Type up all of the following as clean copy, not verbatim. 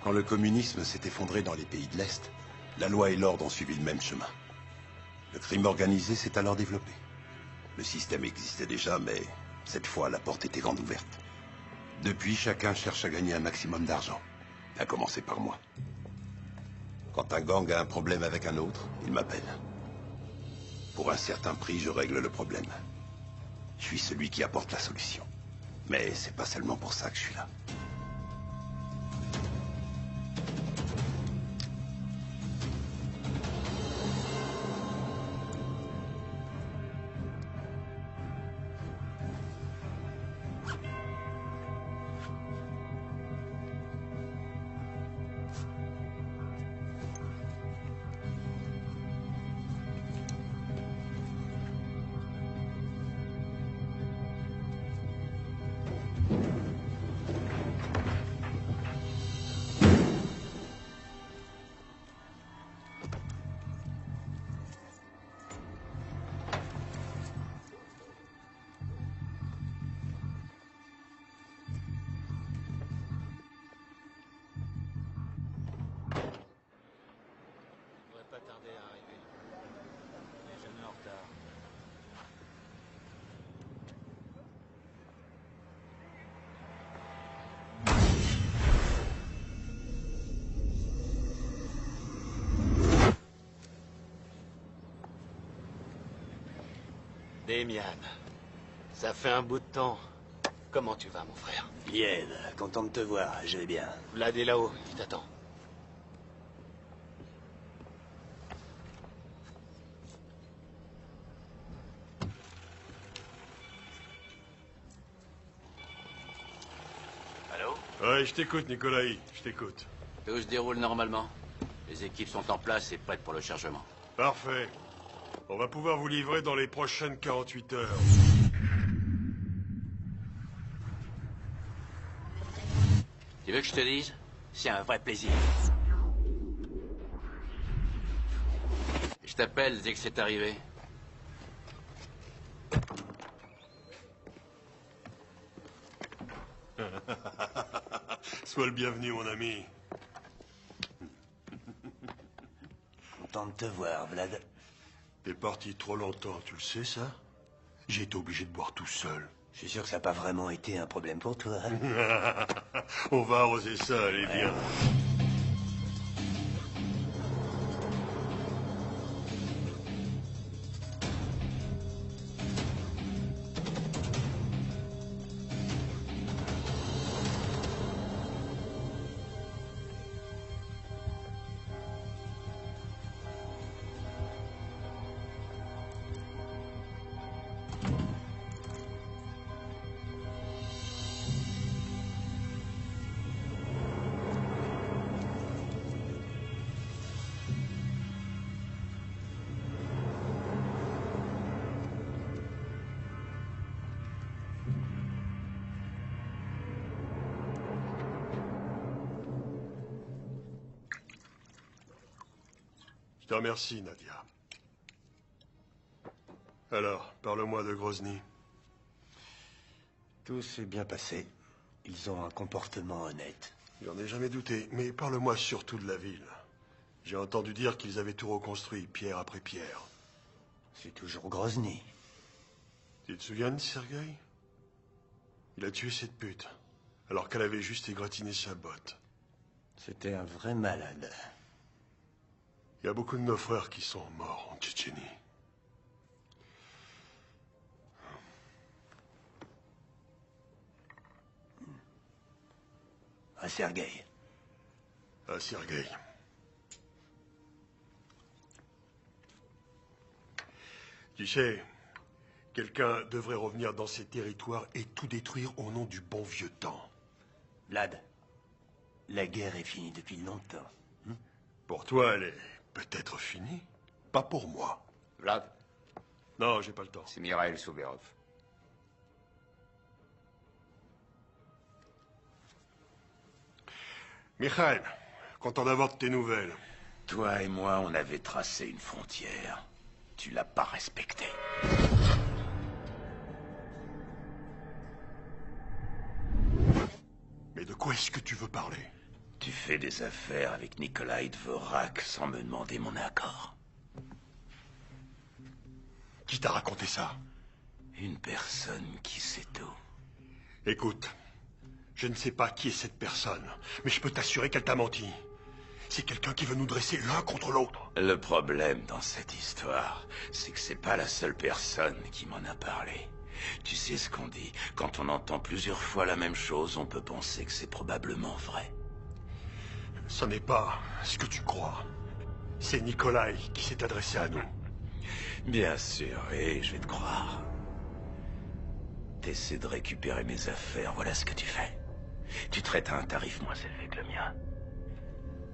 Quand le communisme s'est effondré dans les pays de l'Est, la loi et l'ordre ont suivi le même chemin. Le crime organisé s'est alors développé. Le système existait déjà, mais cette fois, la porte était grande ouverte. Depuis, chacun cherche à gagner un maximum d'argent. À commencer par moi. Quand un gang a un problème avec un autre, il m'appelle. Pour un certain prix, je règle le problème. Je suis celui qui apporte la solution. Mais c'est pas seulement pour ça que je suis là. Pas tarder à arriver. On n'est jamais en retard. Damian, ça fait un bout de temps. Comment tu vas, mon frère? Bien, content de te voir, je vais bien. Vlad est là-haut, il t'attend. Allô? Ouais, je t'écoute, Nikolai, je t'écoute. Tout se déroule normalement. Les équipes sont en place et prêtes pour le chargement. Parfait. On va pouvoir vous livrer dans les prochaines 48 heures. Tu veux que je te dise? C'est un vrai plaisir. Je t'appelle dès que c'est arrivé. Sois le bienvenu, mon ami. Content de te voir, Vlad. T'es parti trop longtemps, tu le sais, ça? J'ai été obligé de boire tout seul. Je suis sûr que ça n'a pas vraiment été un problème pour toi. On va arroser ça, allez, viens. Je te remercie, Nadia. Alors, parle-moi de Grozny. Tout s'est bien passé. Ils ont un comportement honnête. J'en ai jamais douté, mais parle-moi surtout de la ville. J'ai entendu dire qu'ils avaient tout reconstruit, pierre après pierre. C'est toujours Grozny. Tu te souviens de Sergueï? Il a tué cette pute, alors qu'elle avait juste égratigné sa botte. C'était un vrai malade. Il y a beaucoup de nos frères qui sont morts en Tchétchénie. À Sergueï. À Sergueï. Tu sais, quelqu'un devrait revenir dans ces territoires et tout détruire au nom du bon vieux temps. Vlad, la guerre est finie depuis longtemps. Pour toi, elle est peut-être finie. Pas pour moi. Vlad, Non, j'ai pas le temps. c'est Mikhail Souberov. Mikhail, content d'avoir de tes nouvelles. Toi et moi, on avait tracé une frontière. Tu l'as pas respectée. Mais de quoi est-ce que tu veux parler? Tu fais des affaires avec Nikolai Dvorak sans me demander mon accord. Qui t'a raconté ça? Une personne qui sait tout. Écoute, je ne sais pas qui est cette personne, mais je peux t'assurer qu'elle t'a menti. C'est quelqu'un qui veut nous dresser l'un contre l'autre. Le problème dans cette histoire, c'est que c'est pas la seule personne qui m'en a parlé. Tu sais ce qu'on dit, quand on entend plusieurs fois la même chose, on peut penser que c'est probablement vrai. Ce n'est pas ce que tu crois. C'est Nikolai qui s'est adressé à nous. Bien sûr, et je vais te croire. T'essaies de récupérer mes affaires, voilà ce que tu fais. Tu traites à un tarif moins élevé que le mien.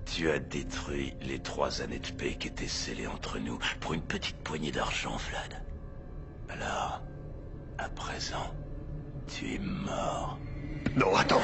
Tu as détruit les 3 années de paix qui étaient scellées entre nous pour une petite poignée d'argent, Vlad. Alors, à présent, tu es mort. Non, attends.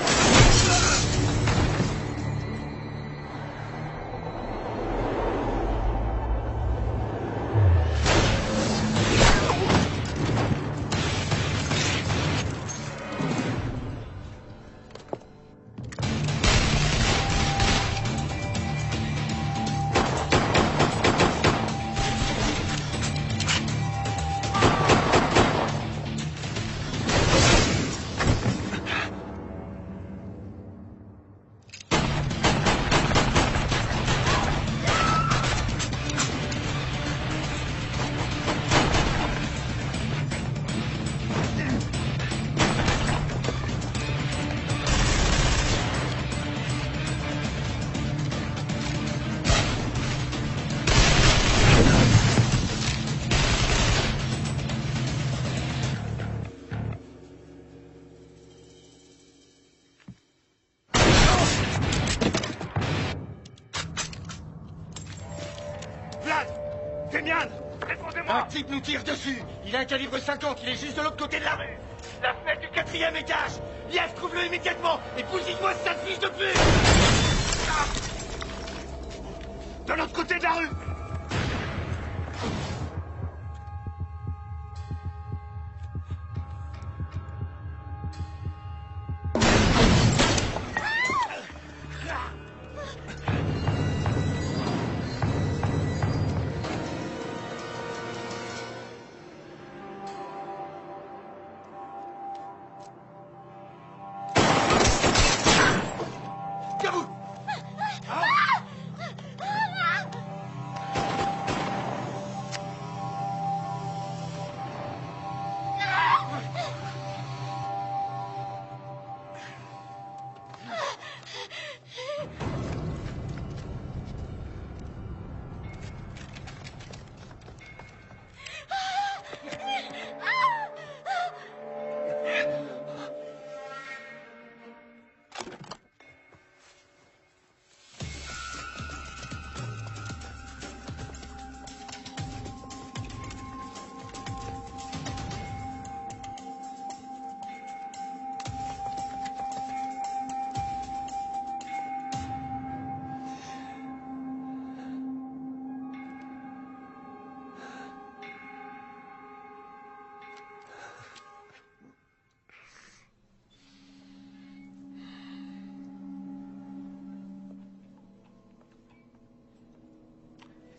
Un type nous tire dessus. Il a un calibre 50, il est juste de l'autre côté de la rue. La fenêtre du 4e étage. Lief, trouve-le immédiatement et bousille-moi cette fille de pute. De l'autre côté de la rue.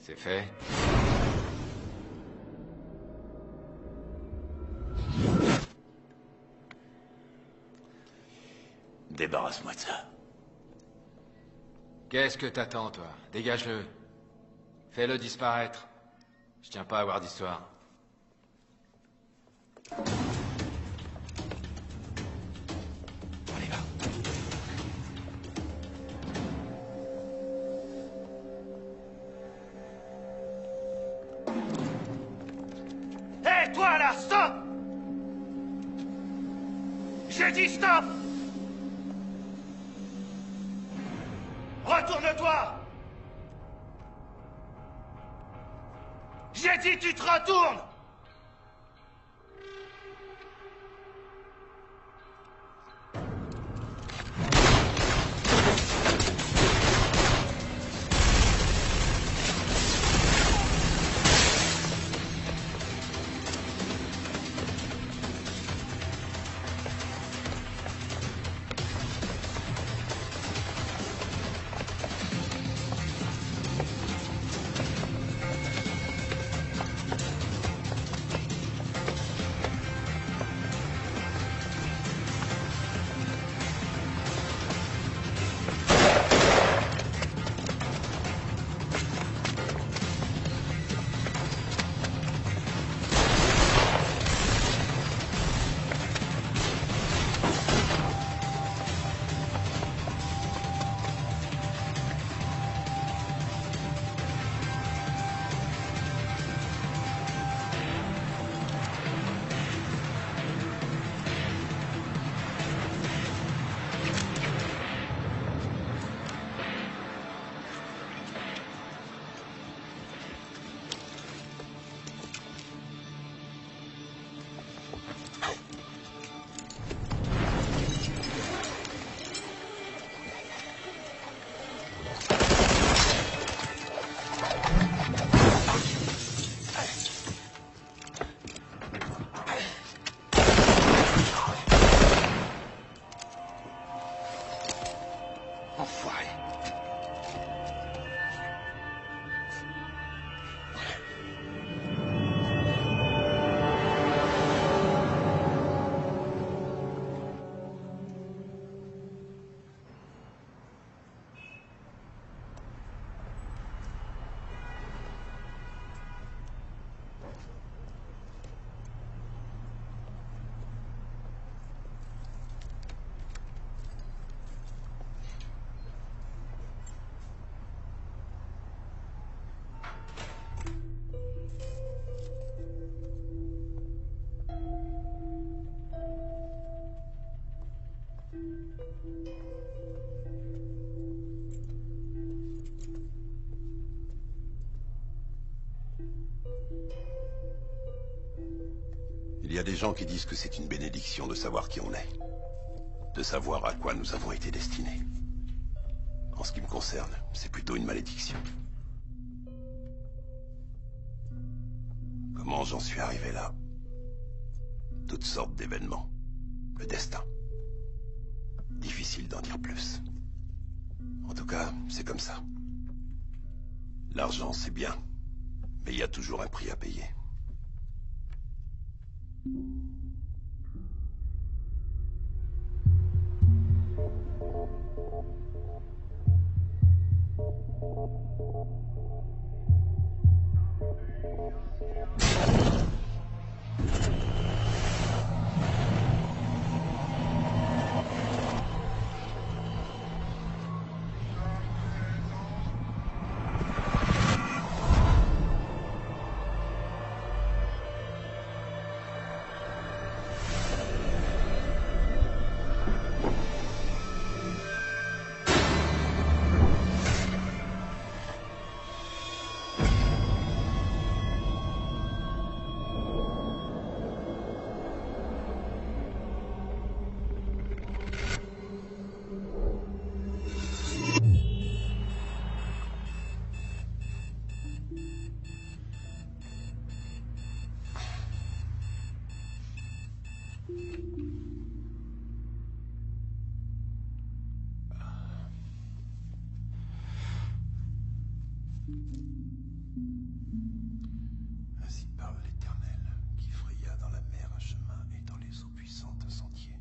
C'est fait. Débarrasse-moi de ça. Qu'est-ce que t'attends, toi? Dégage-le. Fais-le disparaître. Je tiens pas à avoir d'histoire. On y va. Hé, toi là, stop! J'ai dit stop! Retourne-toi! J'ai dit tu te retournes! Il y a des gens qui disent que c'est une bénédiction de savoir qui on est. De savoir à quoi nous avons été destinés. En ce qui me concerne, c'est plutôt une malédiction. Comment j'en suis arrivé là? Toutes sortes d'événements. Le destin. Difficile d'en dire plus. En tout cas, c'est comme ça. L'argent, c'est bien. Mais il y a toujours un prix à payer. Ainsi parle l'Éternel, qui fraya dans la mer un chemin et dans les eaux puissantes un sentier.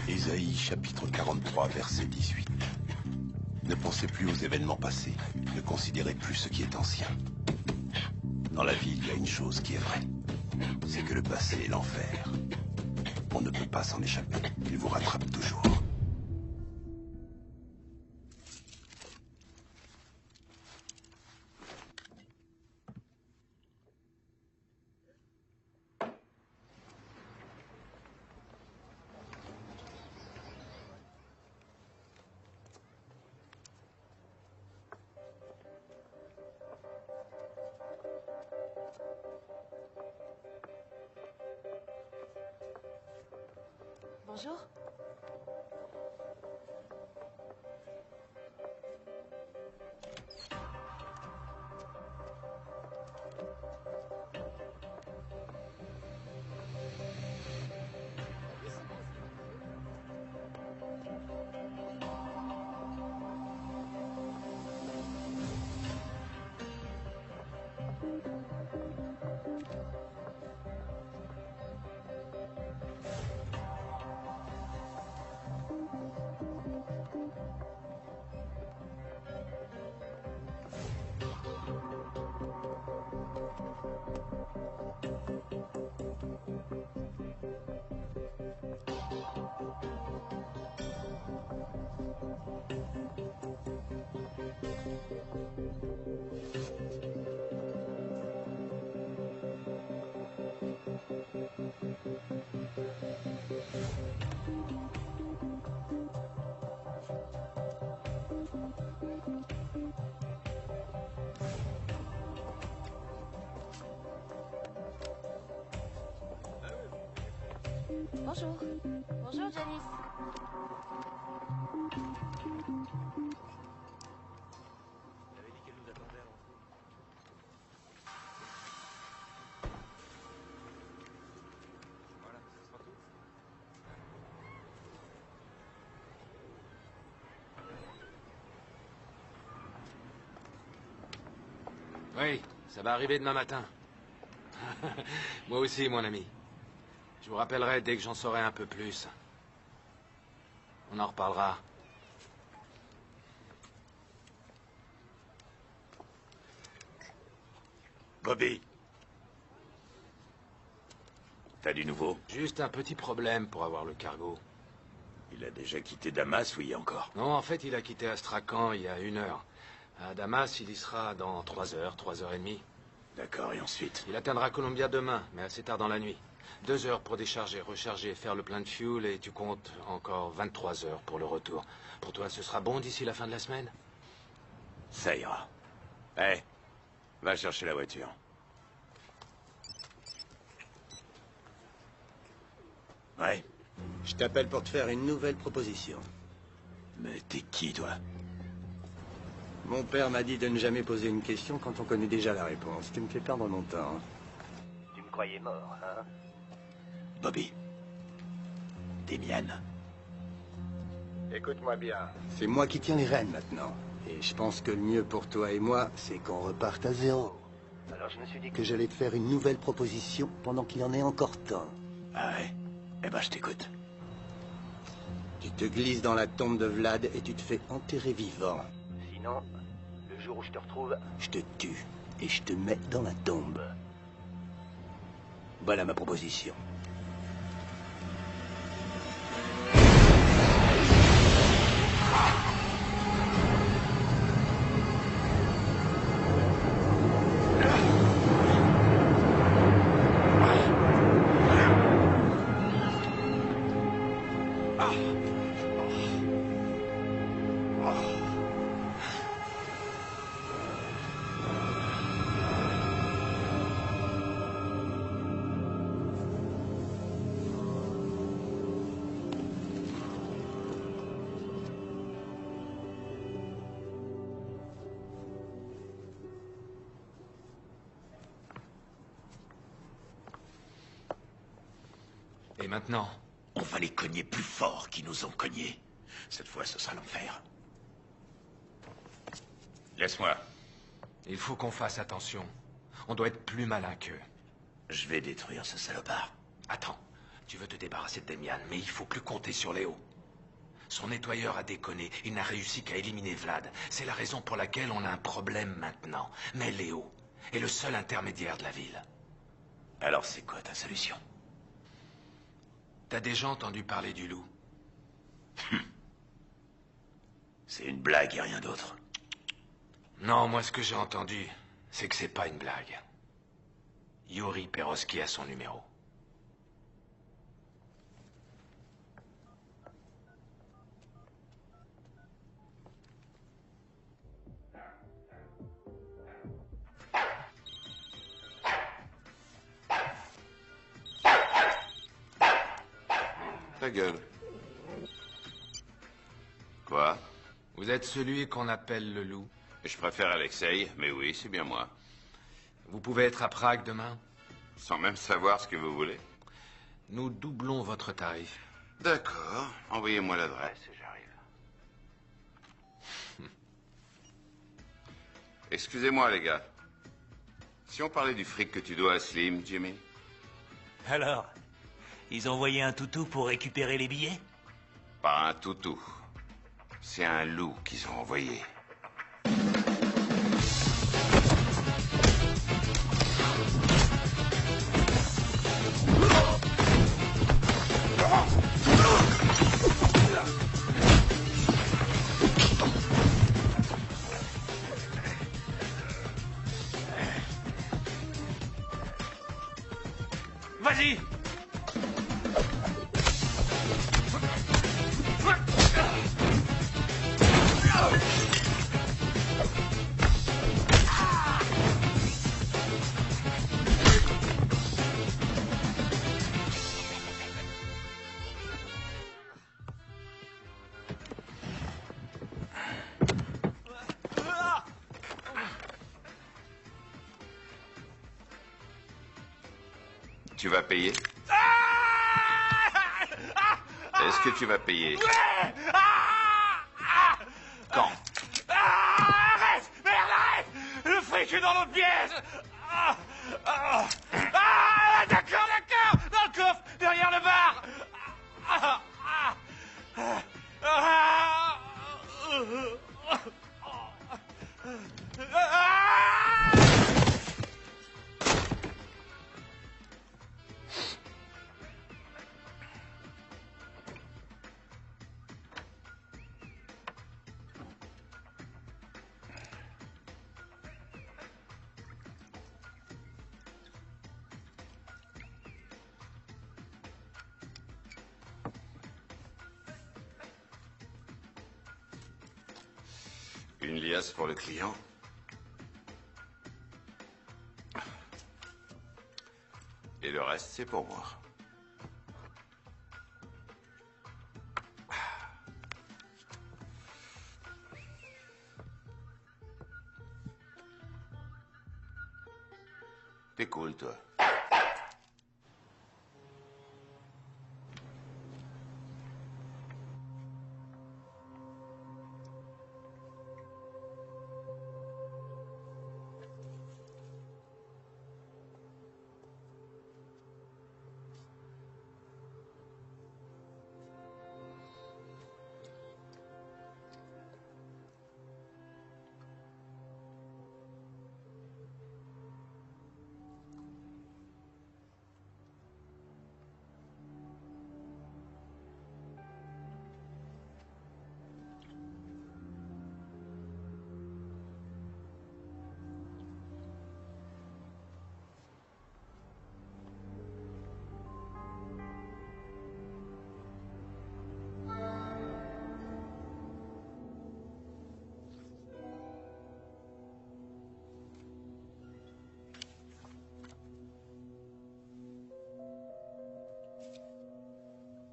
Ésaïe chapitre 43 verset 18. Ne pensez plus aux événements passés, ne considérez plus ce qui est ancien. Dans la vie, il y a une chose qui est vraie, c'est que le passé est l'enfer. On ne peut pas s'en échapper, il vous rattrape toujours. Bonjour. Bonjour. Bonjour, Janice. Oui, ça va arriver demain matin. Moi aussi, mon ami. Je vous rappellerai dès que j'en saurai un peu plus. On en reparlera. Bobby, T'as du nouveau? Juste un petit problème pour avoir le cargo. Il a déjà quitté Damas ou y est encore? Non, en fait, il a quitté Astrakhan il y a 1 heure. À Damas, il y sera dans 3 heures, 3 heures et demie. D'accord, et ensuite? Il atteindra Columbia demain, mais assez tard dans la nuit. 2 heures pour décharger, recharger, faire le plein de fuel, et tu comptes encore 23 heures pour le retour. Pour toi, ce sera bon d'ici la fin de la semaine? Ça ira. Hé, va chercher la voiture. Ouais. Je t'appelle pour te faire une nouvelle proposition. Mais t'es qui, toi? Mon père m'a dit de ne jamais poser une question quand on connaît déjà la réponse. Tu me fais perdre mon temps. Tu me croyais mort, hein? Bobby. Damian. Écoute-moi bien. C'est moi qui tiens les rênes maintenant. Et je pense que le mieux pour toi et moi, c'est qu'on reparte à zéro. Alors je me suis dit que j'allais te faire une nouvelle proposition pendant qu'il y en est encore temps. Ah ouais? Eh ben, je t'écoute. Tu te glisses dans la tombe de Vlad et tu te fais enterrer vivant. Sinon, le jour où je te retrouve, je te tue et je te mets dans la tombe. Voilà ma proposition. Et maintenant? On va les cogner plus fort qu'ils nous ont cognés. Cette fois, ce sera l'enfer. Laisse-moi. Il faut qu'on fasse attention. On doit être plus malin qu'eux. Je vais détruire ce salopard. Attends, tu veux te débarrasser de Damian, mais il faut plus compter sur Léo. Son nettoyeur a déconné, il n'a réussi qu'à éliminer Vlad. C'est la raison pour laquelle on a un problème maintenant. Mais Léo est le seul intermédiaire de la ville. Alors c'est quoi ta solution? T'as déjà entendu parler du loup? C'est une blague et rien d'autre. Non, moi ce que j'ai entendu, c'est que c'est pas une blague. Yuri Perovski a son numéro. Ta gueule. Quoi? Vous êtes celui qu'on appelle le loup. Je préfère Alexei, mais oui, c'est bien moi. Vous pouvez être à Prague demain? Sans même savoir ce que vous voulez. Nous doublons votre tarif. D'accord. Envoyez-moi l'adresse et j'arrive. Excusez-moi, les gars. Si on parlait du fric que tu dois à Slim, Jimmy? Alors, ils ont envoyé un toutou pour récupérer les billets? Pas un toutou. C'est un loup qu'ils ont envoyé. Vas-y! Tu vas payer? Est-ce que tu vas payer? Quand? Arrête! Merde, arrête! Le fric est dans l'autre pièce! D'accord, d'accord! Dans le coffre, derrière le bar! Une liasse pour le client. Et le reste, c'est pour moi. T'es cool, toi.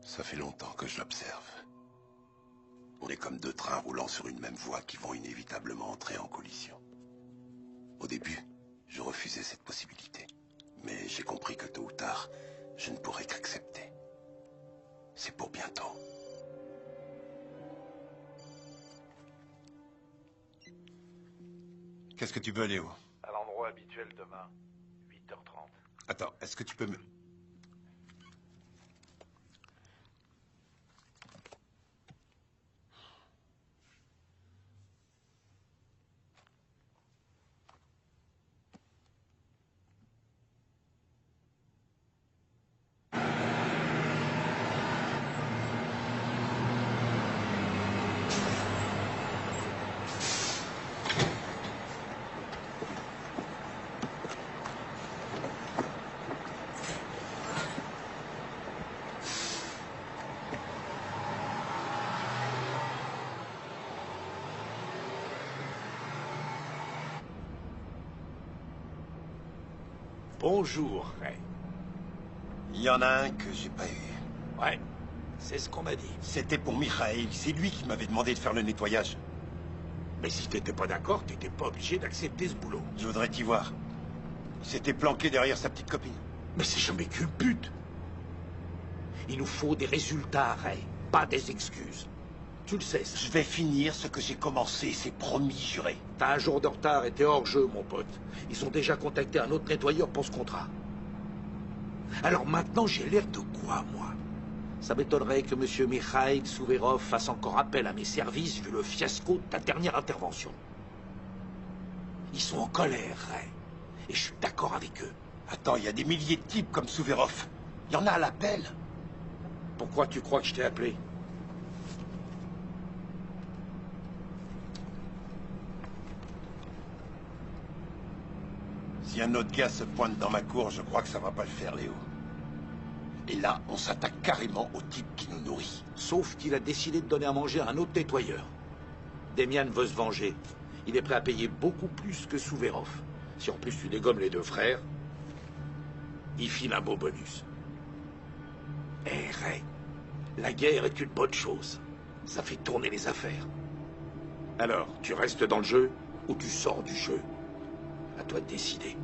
Ça fait longtemps que je l'observe. On est comme deux trains roulant sur une même voie qui vont inévitablement entrer en collision. Au début, je refusais cette possibilité. Mais j'ai compris que tôt ou tard, je ne pourrais qu'accepter. C'est pour bientôt. Qu'est-ce que tu veux, Léo? À l'endroit habituel demain, 8h30. Attends, est-ce que tu peux me... Bonjour, Ray. Il y en a un que j'ai pas eu. Ouais, c'est ce qu'on m'a dit. C'était pour Mikhail. C'est lui qui m'avait demandé de faire le nettoyage. Mais si t'étais pas d'accord, t'étais pas obligé d'accepter ce boulot. Je voudrais t'y voir. Il s'était planqué derrière sa petite copine. Mais c'est jamais qu'une pute. Il nous faut des résultats, Ray, pas des excuses. Tu le sais, ça. Je vais finir ce que j'ai commencé, c'est promis, juré. T'as un jour de retard et t'es hors jeu, mon pote. Ils ont déjà contacté un autre nettoyeur pour ce contrat. Alors maintenant, j'ai l'air de quoi, moi? Ça m'étonnerait que M. Mikhail Souverov fasse encore appel à mes services vu le fiasco de ta dernière intervention. Ils sont en colère, Ray. Et je suis d'accord avec eux. Attends, il y a des milliers de types comme Souverov. Il y en a à l'appel. Pourquoi tu crois que je t'ai appelé? Si un autre gars se pointe dans ma cour, je crois que ça va pas le faire, Léo. Et là, on s'attaque carrément au type qui nous nourrit. Sauf qu'il a décidé de donner à manger à un autre nettoyeur. Demian veut se venger. Il est prêt à payer beaucoup plus que Souverov. Si en plus tu dégommes les deux frères, il file un beau bonus. Eh, Ray, la guerre est une bonne chose. Ça fait tourner les affaires. Alors, tu restes dans le jeu ou tu sors du jeu? À toi de décider.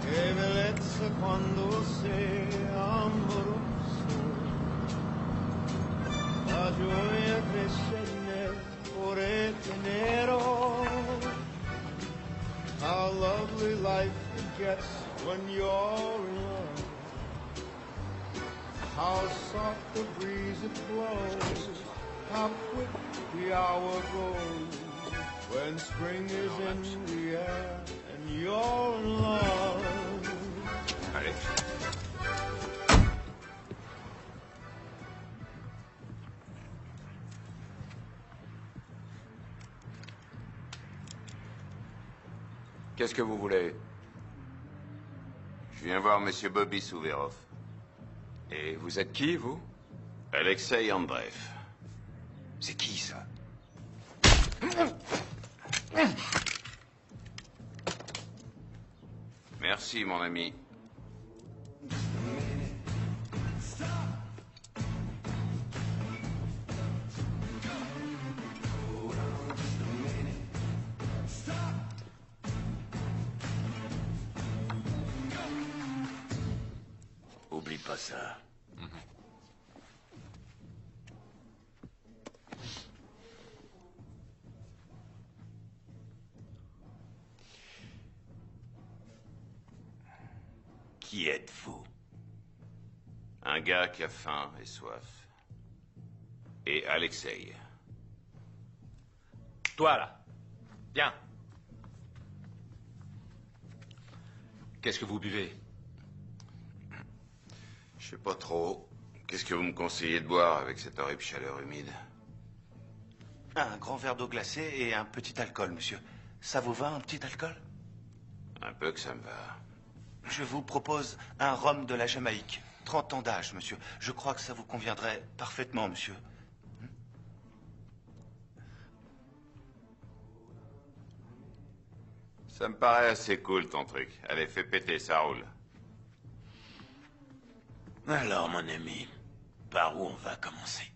Che bellezza quando sei amoroso, la gioia cresce nel cuore nero. How lovely life gets when you're in love. How soft the breeze it blows. How quick the hour goes when spring is in the air and you're in love. Allez. Qu'est-ce que vous voulez? Je viens voir Monsieur Bobby Souverov. Et vous êtes qui, vous? Alexei Andreev. C'est qui, ça? Merci, mon ami. Oublie pas ça. Qui êtes-vous? Un gars qui a faim et soif. Et Alexei. Toi, là. Viens. Qu'est-ce que vous buvez? Je sais pas trop. Qu'est-ce que vous me conseillez de boire avec cette horrible chaleur humide? Un grand verre d'eau glacée et un petit alcool, monsieur. Ça vous va, un petit alcool? Un peu que ça me va. Je vous propose un rhum de la Jamaïque. 30 ans d'âge, monsieur. Je crois que ça vous conviendrait parfaitement, monsieur. Ça me paraît assez cool, ton truc. Allez, fais péter, ça roule. Alors, mon ami, par où on va commencer?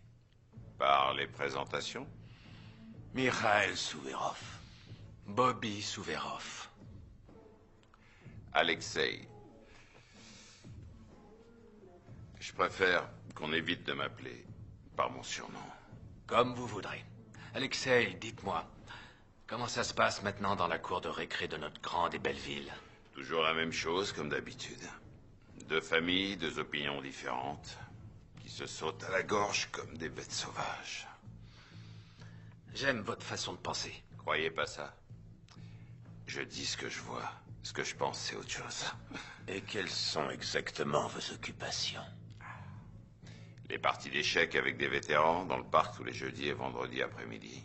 Par les présentations? Mikhail Souverov. Bobby Souverov. Alexei. Je préfère qu'on évite de m'appeler par mon surnom. Comme vous voudrez. Alexei, dites-moi, comment ça se passe maintenant dans la cour de récré de notre grande et belle ville? Toujours la même chose, comme d'habitude. Deux familles, deux opinions différentes, qui se sautent à la gorge comme des bêtes sauvages. J'aime votre façon de penser. Croyez pas ça. Je dis ce que je vois. Ce que je pense, c'est autre chose. Et quelles sont exactement vos occupations? Les parties d'échecs avec des vétérans dans le parc tous les jeudis et vendredis après-midi.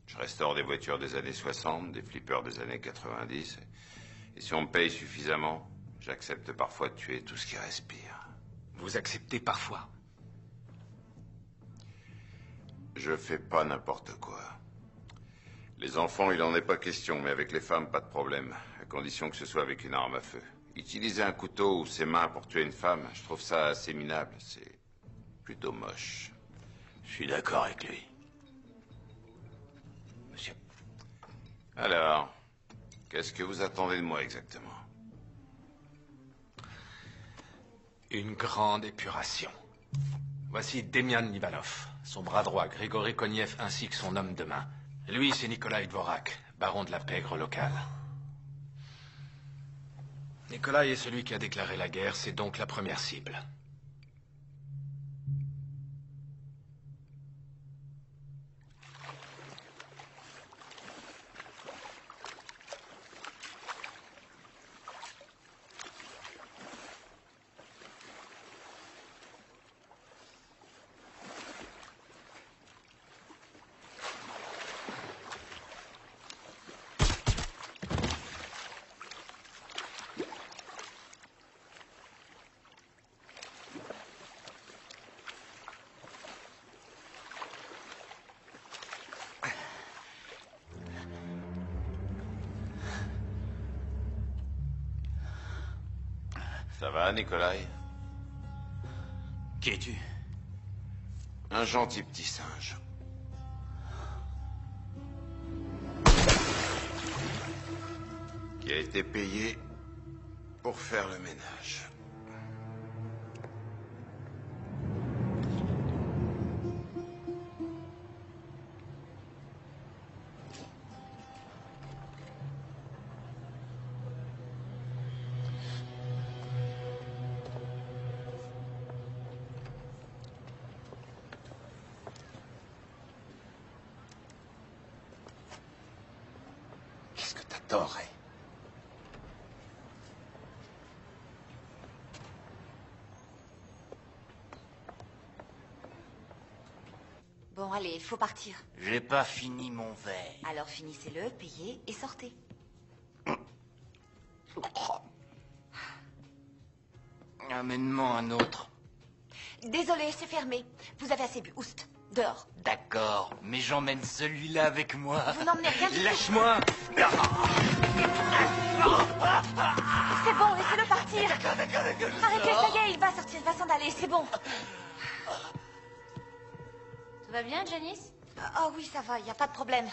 Je restaure des voitures des années 60, des flippers des années 90. Et si on me paye suffisamment, j'accepte parfois de tuer tout ce qui respire. Vous acceptez parfois? Je fais pas n'importe quoi. Les enfants, il en est pas question, mais avec les femmes, pas de problème. À condition que ce soit avec une arme à feu. Utiliser un couteau ou ses mains pour tuer une femme, je trouve ça assez minable. C'est plutôt moche. Je suis d'accord avec lui. Monsieur. Alors, qu'est-ce que vous attendez de moi exactement? Une grande épuration. Voici Demian Nivanov, son bras droit, Grigory Koniev, ainsi que son homme de main. Lui, c'est Nikolai Dvorak, baron de la pègre locale. Nikolai est celui qui a déclaré la guerre, c'est donc la première cible. Ça va, Nikolai? Qui es-tu? Un gentil petit singe. Qui a été payé pour faire le ménage. Qu'est-ce que t'attendrais? Bon, allez, il faut partir. J'ai pas fini mon verre. Alors finissez-le, payez et sortez. Amène-moi un autre. Désolée, c'est fermé. Vous avez assez bu. Oust, dehors. D'accord, mais j'emmène celui-là avec moi. Vous n'emmenez rien du tout. Lâche-moi. C'est bon, laissez-le partir. Arrêtez, ça y est, il va sortir, il va s'en aller, c'est bon. Tout va bien, Janice? Oh oui, ça va, il n'y a pas de problème.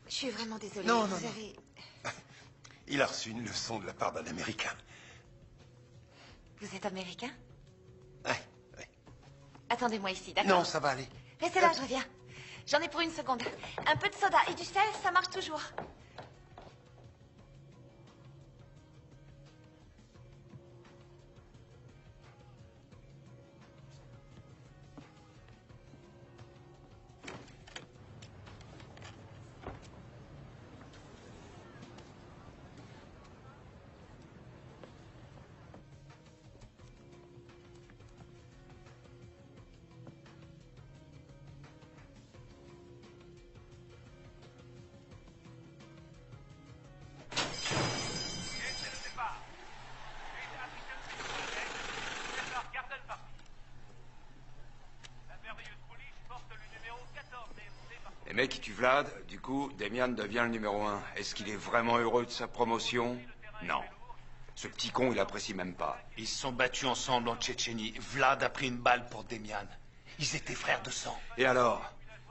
Je suis vraiment désolée. Non, vous non, non. avez... Il a reçu une leçon de la part d'un Américain. Vous êtes américain? Ouais. Attendez-moi ici, d'accord? Non, ça va aller. Restez là, je reviens. J'en ai pour une seconde. Un peu de soda et du sel, ça marche toujours. Les mecs, tu Vlad, du coup, Damian devient le numéro 1. Est-ce qu'il est vraiment heureux de sa promotion? Non. Ce petit con, il apprécie même pas. Ils se sont battus ensemble en Tchétchénie. Vlad a pris une balle pour Demian. Ils étaient frères de sang. Et alors?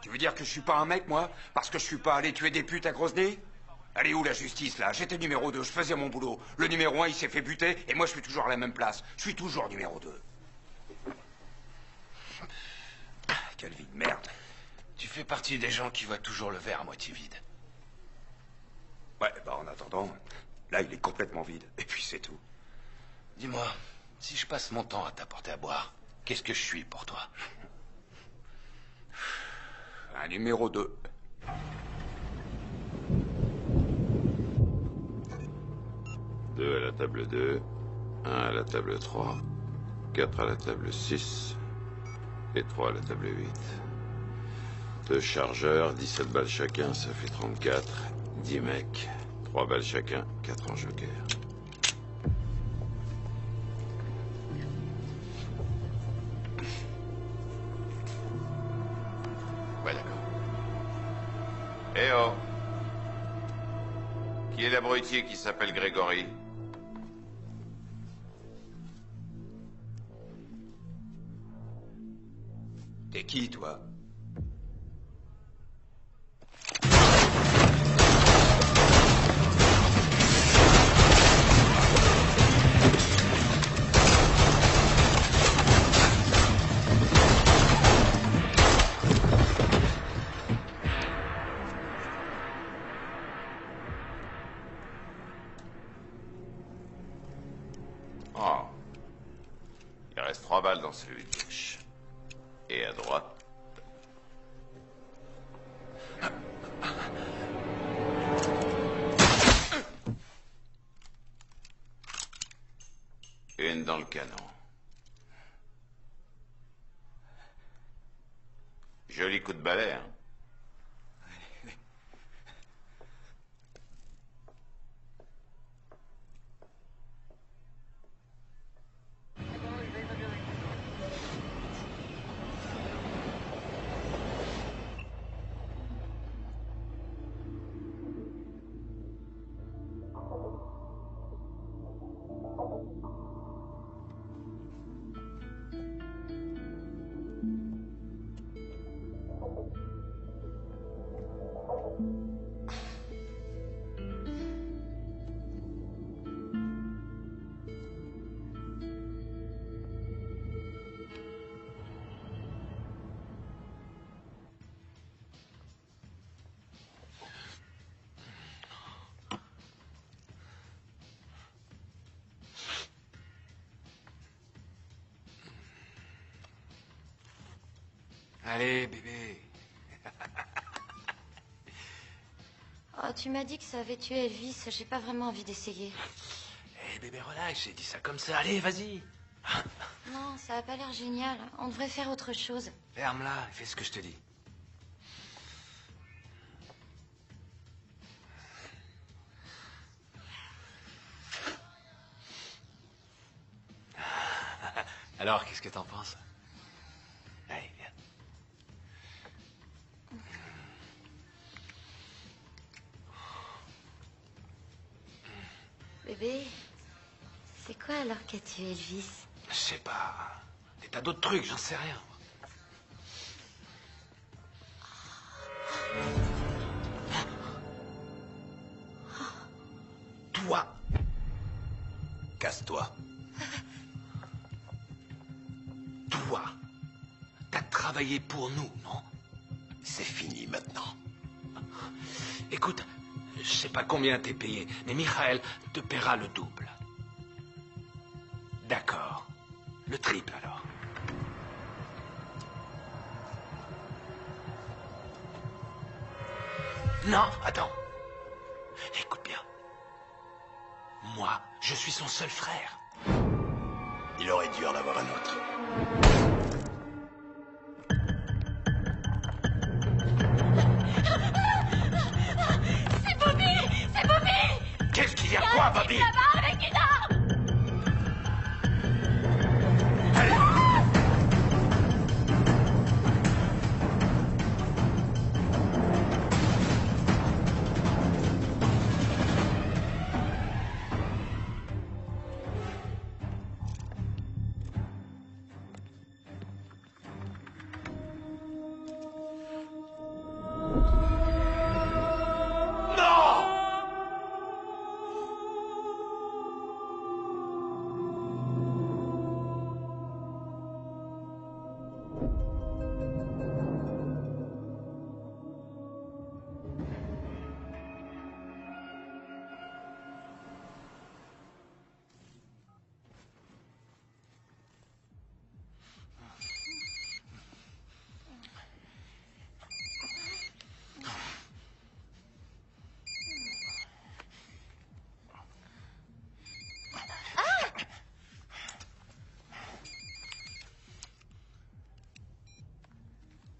Tu veux dire que je suis pas un mec, moi? Parce que je suis pas allé tuer des putes à Grozny? Elle est où la justice, là? J'étais numéro 2, je faisais mon boulot. Le numéro 1, il s'est fait buter, et moi, je suis toujours à la même place. Je suis toujours numéro 2. Quelle vie de merde. Tu fais partie des gens qui voient toujours le verre à moitié vide. Ouais, bah en attendant, là, il est complètement vide. Et puis, c'est tout. Dis-moi, si je passe mon temps à t'apporter à boire, qu'est-ce que je suis pour toi? Un numéro 2. Deux à la table 2, 1 à la table 3, 4 à la table 6 et 3 à la table 8. 2 chargeurs, 17 balles chacun, ça fait 34. 10 mecs, 3 balles chacun, 4 en joker. Ouais, d'accord. Eh oh! Qui est l'abruti qui s'appelle Grégory? T'es qui, toi? Oh. Il reste 3 balles dans celui de gauche. Et à droite. Une dans le canon. Joli coup de balai, hein? Allez, bébé. Oh, tu m'as dit que ça avait tué Elvis. J'ai pas vraiment envie d'essayer. Eh, bébé, relax, j'ai dit ça comme ça. Allez, vas-y. Non, ça a pas l'air génial. On devrait faire autre chose. Ferme-la, fais ce que je te dis. Alors, qu'est-ce que t'en penses? Allez, viens. Bébé, c'est quoi alors qu'a tué Elvis? Je sais pas. Des tas d'autres trucs, j'en sais rien. Toi. Casse-toi. Toi. T'as travaillé pour nous, non? C'est fini maintenant. Écoute, je sais pas combien t'es payé, mais Michael te paiera le double. D'accord. Le triple, alors. Non, attends. Écoute bien. Moi, je suis son seul frère. Il aurait dû en avoir un autre. C'est Bobby! C'est Bobby! Qu'est-ce qu'il y a quoi, Bobby? Là-bas avec une arme!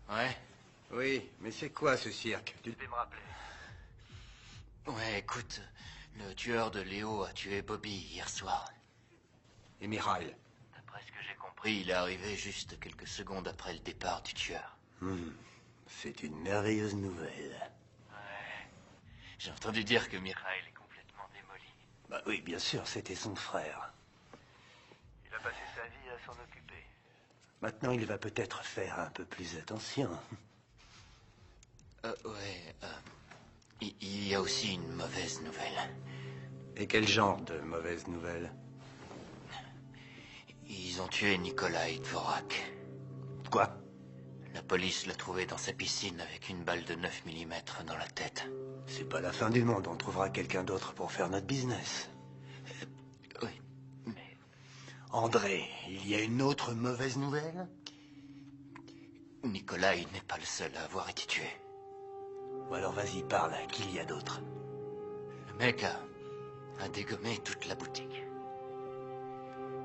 Ouais? Oui, mais c'est quoi ce cirque? Tu devais me rappeler. Ouais, écoute, le tueur de Léo a tué Bobby hier soir. Et Michael? D'après ce que j'ai compris, il est arrivé juste quelques secondes après le départ du tueur. C'est une merveilleuse nouvelle. Ouais. J'ai entendu dire que Michael est complètement démoli. Bah oui, bien sûr, c'était son frère. Il a passé sa vie à s'en occuper. Maintenant, il va peut-être faire un peu plus attention. Il y a aussi une mauvaise nouvelle. Et quel genre de mauvaise nouvelle? Ils ont tué Nikolai Dvorak. Quoi? La police l'a trouvé dans sa piscine avec une balle de 9 mm dans la tête. C'est pas la fin du monde, on trouvera quelqu'un d'autre pour faire notre business. Oui, mais... André, il y a une autre mauvaise nouvelle? Nikolai n'est pas le seul à avoir été tué. Alors vas-y, parle, qu'il y a d'autre. Le mec a dégommé toute la boutique.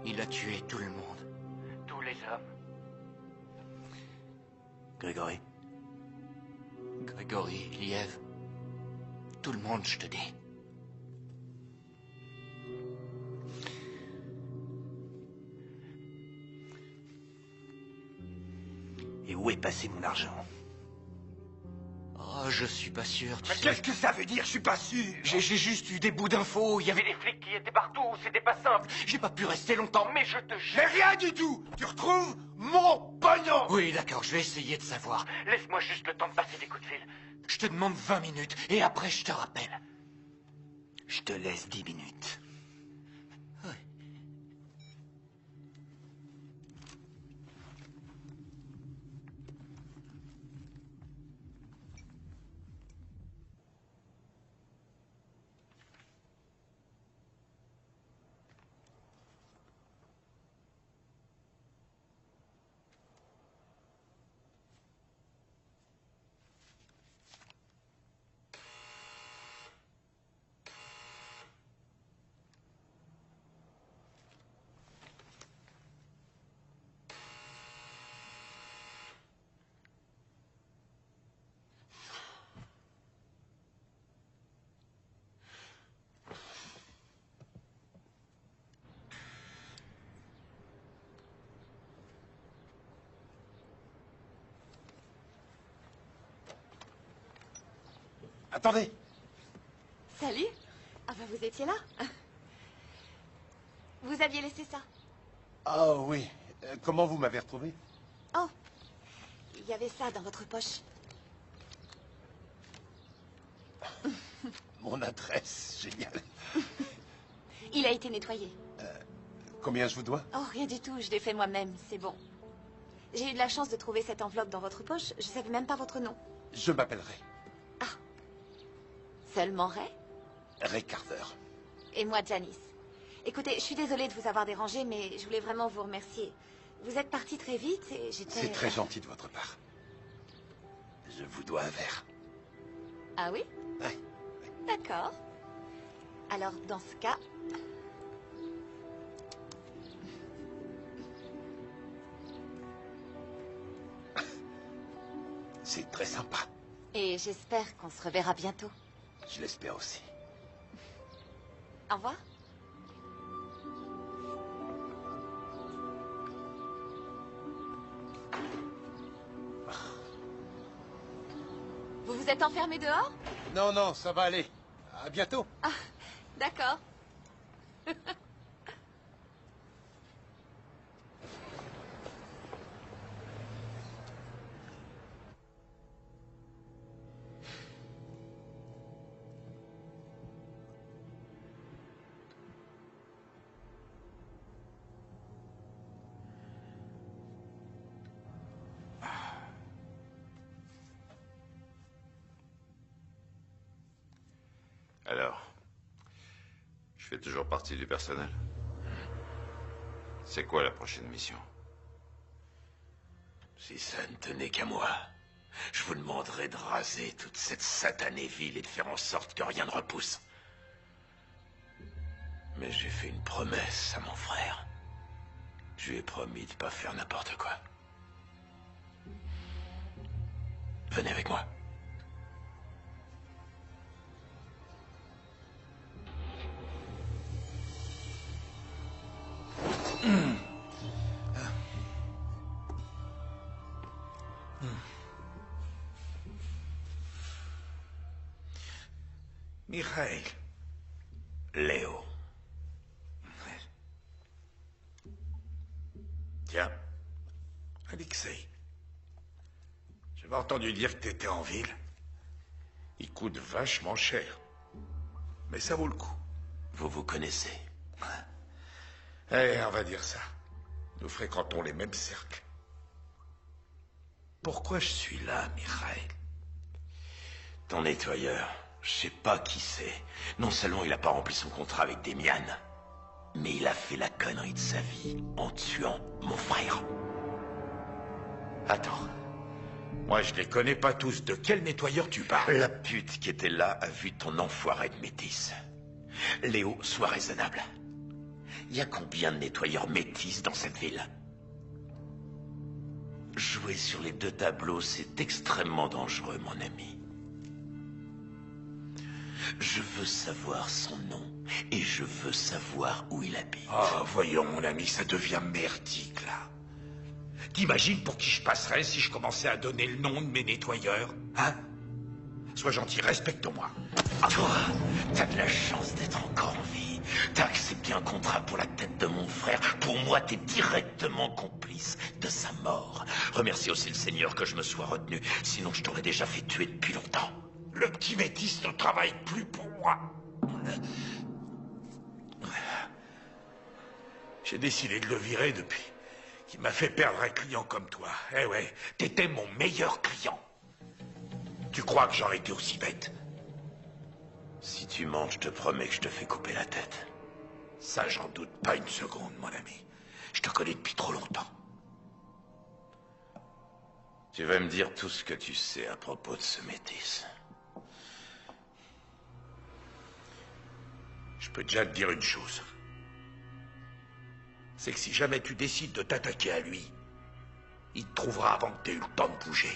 Il a tué tout le monde. Tous les hommes. Grégory? Grégory, Liev. Tout le monde, je te dis. Et où est passé mon argent? Oh, je suis pas sûr, tu Mais sais. qu'est-ce que ça veut dire, je suis pas sûr? J'ai juste eu des bouts d'infos. Il y avait des flics qui étaient partout. C'était pas simple. J'ai pas pu rester longtemps, mais je te jure. Mais rien du tout! Tu retrouves mon pognon! Oui, d'accord, je vais essayer de savoir. Laisse-moi juste le temps de passer des coups de fil. Je te demande 20 minutes, et après je te rappelle. Je te laisse 10 minutes. Attendez. Salut. Ah bah vous étiez là. Vous aviez laissé ça. Ah oui. Comment vous m'avez retrouvé? Oh, il y avait ça dans votre poche. Mon adresse, génial. Il a été nettoyé. Combien je vous dois? Oh, rien du tout, je l'ai fait moi-même, c'est bon. J'ai eu de la chance de trouver cette enveloppe dans votre poche. Je savais même pas votre nom. Je m'appellerai Seulement Ray? Ray Carver. Et moi, Janice. Écoutez, je suis désolée de vous avoir dérangé, mais je voulais vraiment vous remercier. Vous êtes parti très vite et j'étais... C'est très gentil de votre part. Je vous dois un verre. Ah oui? Oui. D'accord. Alors, dans ce cas... C'est très sympa. Et j'espère qu'on se reverra bientôt. Je l'espère aussi. Au revoir. Vous vous êtes enfermé dehors? Non, non, ça va aller. À bientôt. Ah, d'accord. Alors, je fais toujours partie du personnel. C'est quoi la prochaine mission? Si ça ne tenait qu'à moi, je vous demanderais de raser toute cette satanée ville et de faire en sorte que rien ne repousse. Mais j'ai fait une promesse à mon frère. Je lui ai promis de pas faire n'importe quoi. Venez avec moi. Mikhail. Léo. Tiens, Alexei. J'avais entendu dire que t'étais en ville. Il coûte vachement cher. Mais ça vaut le coup. Vous vous connaissez? Eh, on va dire ça. Nous fréquentons les mêmes cercles. Pourquoi je suis là, Mikhail? Ton nettoyeur, je sais pas qui c'est. Non seulement il a pas rempli son contrat avec Demian, mais il a fait la connerie de sa vie en tuant mon frère. Attends. Moi, je les connais pas tous. De quel nettoyeur tu parles? La pute qui était là a vu ton enfoiré de métis. Léo, sois raisonnable. Il y a combien de nettoyeurs métis dans cette ville? Jouer sur les deux tableaux, c'est extrêmement dangereux, mon ami. Je veux savoir son nom et je veux savoir où il habite. Oh, voyons, mon ami, ça devient merdique, là. T'imagines pour qui je passerais si je commençais à donner le nom de mes nettoyeurs? Hein? Sois gentil, respecte-moi. Toi, t'as de la chance d'être encore en vie. T'as accepté un contrat pour la tête de mon frère. Pour moi, t'es directement complice de sa mort. Remercie aussi le Seigneur que je me sois retenu. Sinon, je t'aurais déjà fait tuer depuis longtemps. Le petit métis ne travaille plus pour moi. J'ai décidé de le virer depuis qu'il m'a fait perdre un client comme toi. Eh ouais, t'étais mon meilleur client. Tu crois que j'aurais été aussi bête? Si tu mens, je te promets que je te fais couper la tête. Ça, j'en doute pas une seconde, mon ami. Je te connais depuis trop longtemps. Tu vas me dire tout ce que tu sais à propos de ce métis. Je peux déjà te dire une chose. C'est que si jamais tu décides de t'attaquer à lui, il te trouvera avant que t'aies eu le temps de bouger.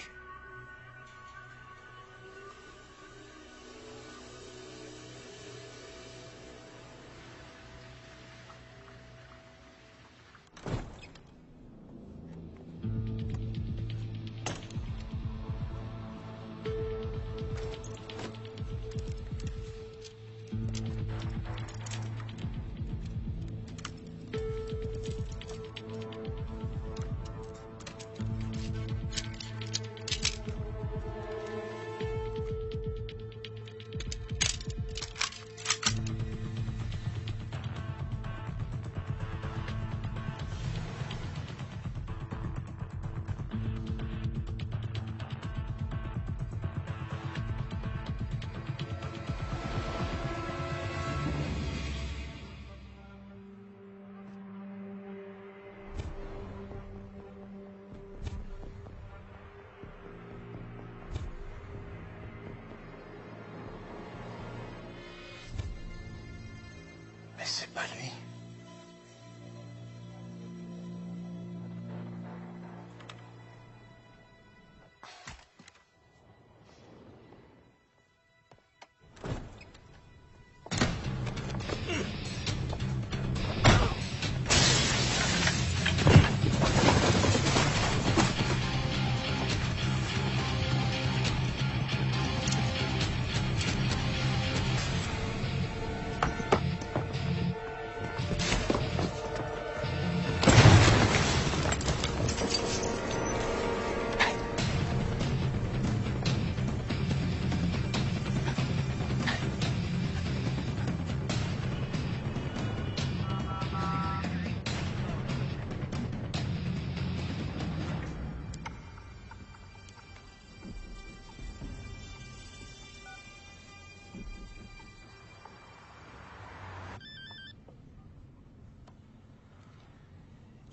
lui.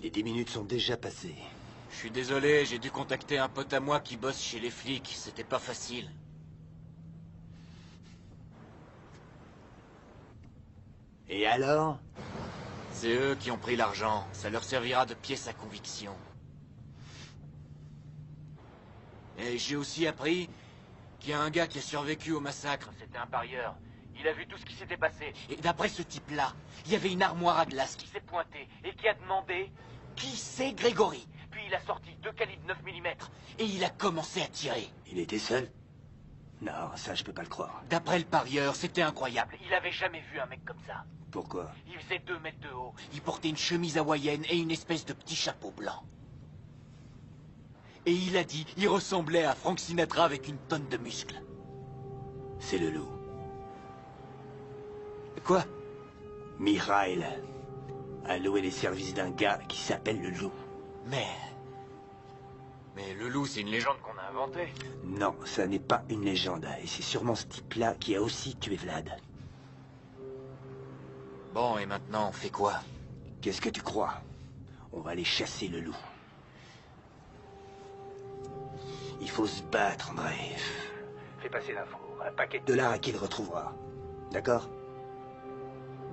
Les 10 minutes sont déjà passées. Je suis désolé, j'ai dû contacter un pote à moi qui bosse chez les flics. C'était pas facile. Et alors? C'est eux qui ont pris l'argent. Ça leur servira de pièce à conviction. Et j'ai aussi appris qu'il y a un gars qui a survécu au massacre. C'était un parieur. Il a vu tout ce qui s'était passé. Et d'après ce type-là, il y avait une armoire à glace qui s'est pointée et qui a demandé « Qui c'est Grégory ?» Puis il a sorti 2 calibres 9 mm et il a commencé à tirer. Il était seul? Non, ça je peux pas le croire. D'après le parieur, c'était incroyable. Il avait jamais vu un mec comme ça. Pourquoi? Il faisait 2 mètres de haut. Il portait une chemise hawaïenne et une espèce de petit chapeau blanc. Et il a dit, il ressemblait à Frank Sinatra avec une tonne de muscles. C'est le loup. Quoi? Mikhail a loué les services d'un gars qui s'appelle le loup. Mais le loup, c'est une légende qu'on a inventée. Non, ça n'est pas une légende. Et c'est sûrement ce type-là qui a aussi tué Vlad. Bon, et maintenant, on fait quoi? Qu'est-ce que tu crois? On va aller chasser le loup. Il faut se battre, André. Fais passer l'info. Un paquet de dollars à qui le retrouvera. D'accord?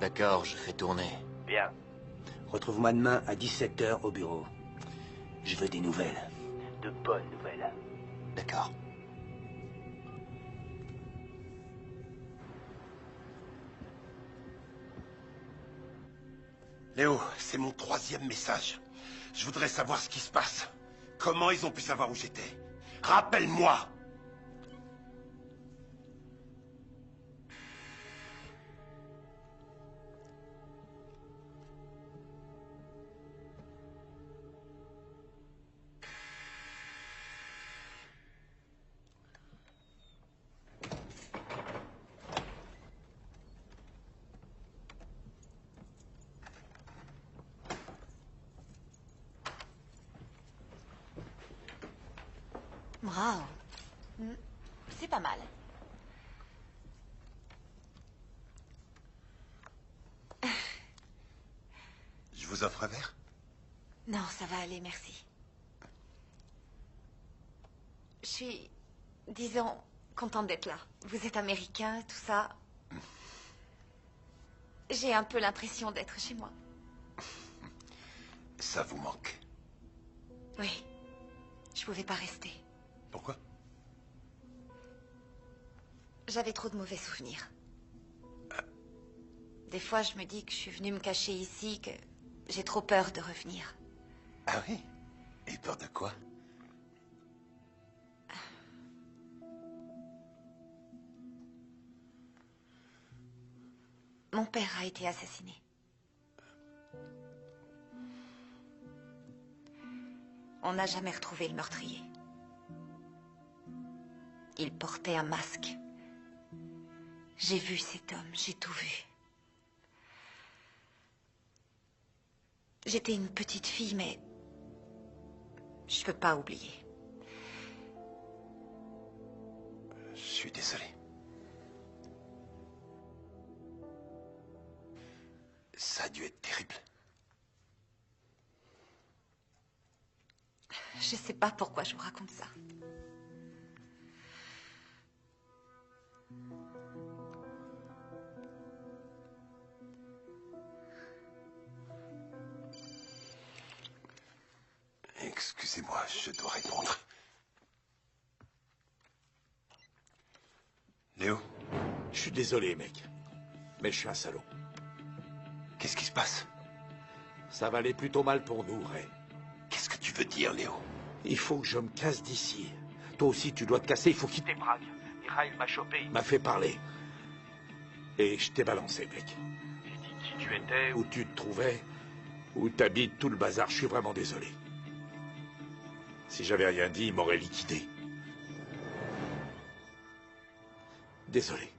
D'accord, je fais tourner. Bien. Retrouve-moi demain à 17 h au bureau. Je veux des nouvelles. De bonnes nouvelles. D'accord. Léo, c'est mon 3e message. Je voudrais savoir ce qui se passe. Comment ils ont pu savoir où j'étais? Rappelle-moi! Bravo. C'est pas mal. Je vous offre un verre? Non, ça va aller, merci. Je suis, disons, contente d'être là. Vous êtes américain, tout ça. J'ai un peu l'impression d'être chez moi. Ça vous manque? Oui. Je pouvais pas rester. Pourquoi? J'avais trop de mauvais souvenirs. Des fois, je me dis que je suis venue me cacher ici, que j'ai trop peur de revenir. Ah oui? Et peur de quoi? Mon père a été assassiné. On n'a jamais retrouvé le meurtrier. Il portait un masque. J'ai vu cet homme, j'ai tout vu. J'étais une petite fille, mais je peux pas oublier. Je suis désolé. Ça a dû être terrible. Je sais pas pourquoi je vous raconte ça. Laissez-moi, je dois répondre. Léo? Je suis désolé, mec. Mais je suis un salaud. Qu'est-ce qui se passe? Ça va aller plutôt mal pour nous, Ray. Qu'est-ce que tu veux dire, Léo? Il faut que je me casse d'ici. Toi aussi, tu dois te casser, il faut quitter Prague. Mikhail m'a chopé, il m'a fait parler. Et je t'ai balancé, mec. J'ai dit qui tu étais, où tu te trouvais, où t'habites, tout le bazar. Je suis vraiment désolé. Si j'avais rien dit, il m'aurait liquidé. Désolé.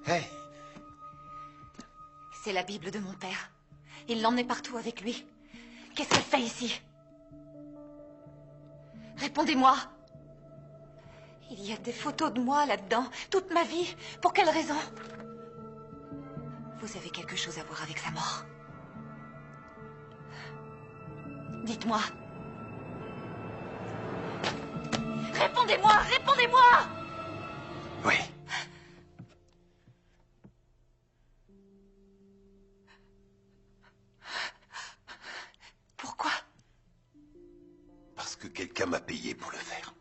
Hey! C'est la Bible de mon père. Il l'emmenait partout avec lui. Qu'est-ce qu'elle fait ici? Répondez-moi. Il y a des photos de moi là-dedans, toute ma vie. Pour quelle raison? Vous avez quelque chose à voir avec sa mort? Dites-moi. Répondez-moi, répondez-moi! Oui. Pourquoi? Parce que quelqu'un m'a payé pour le faire.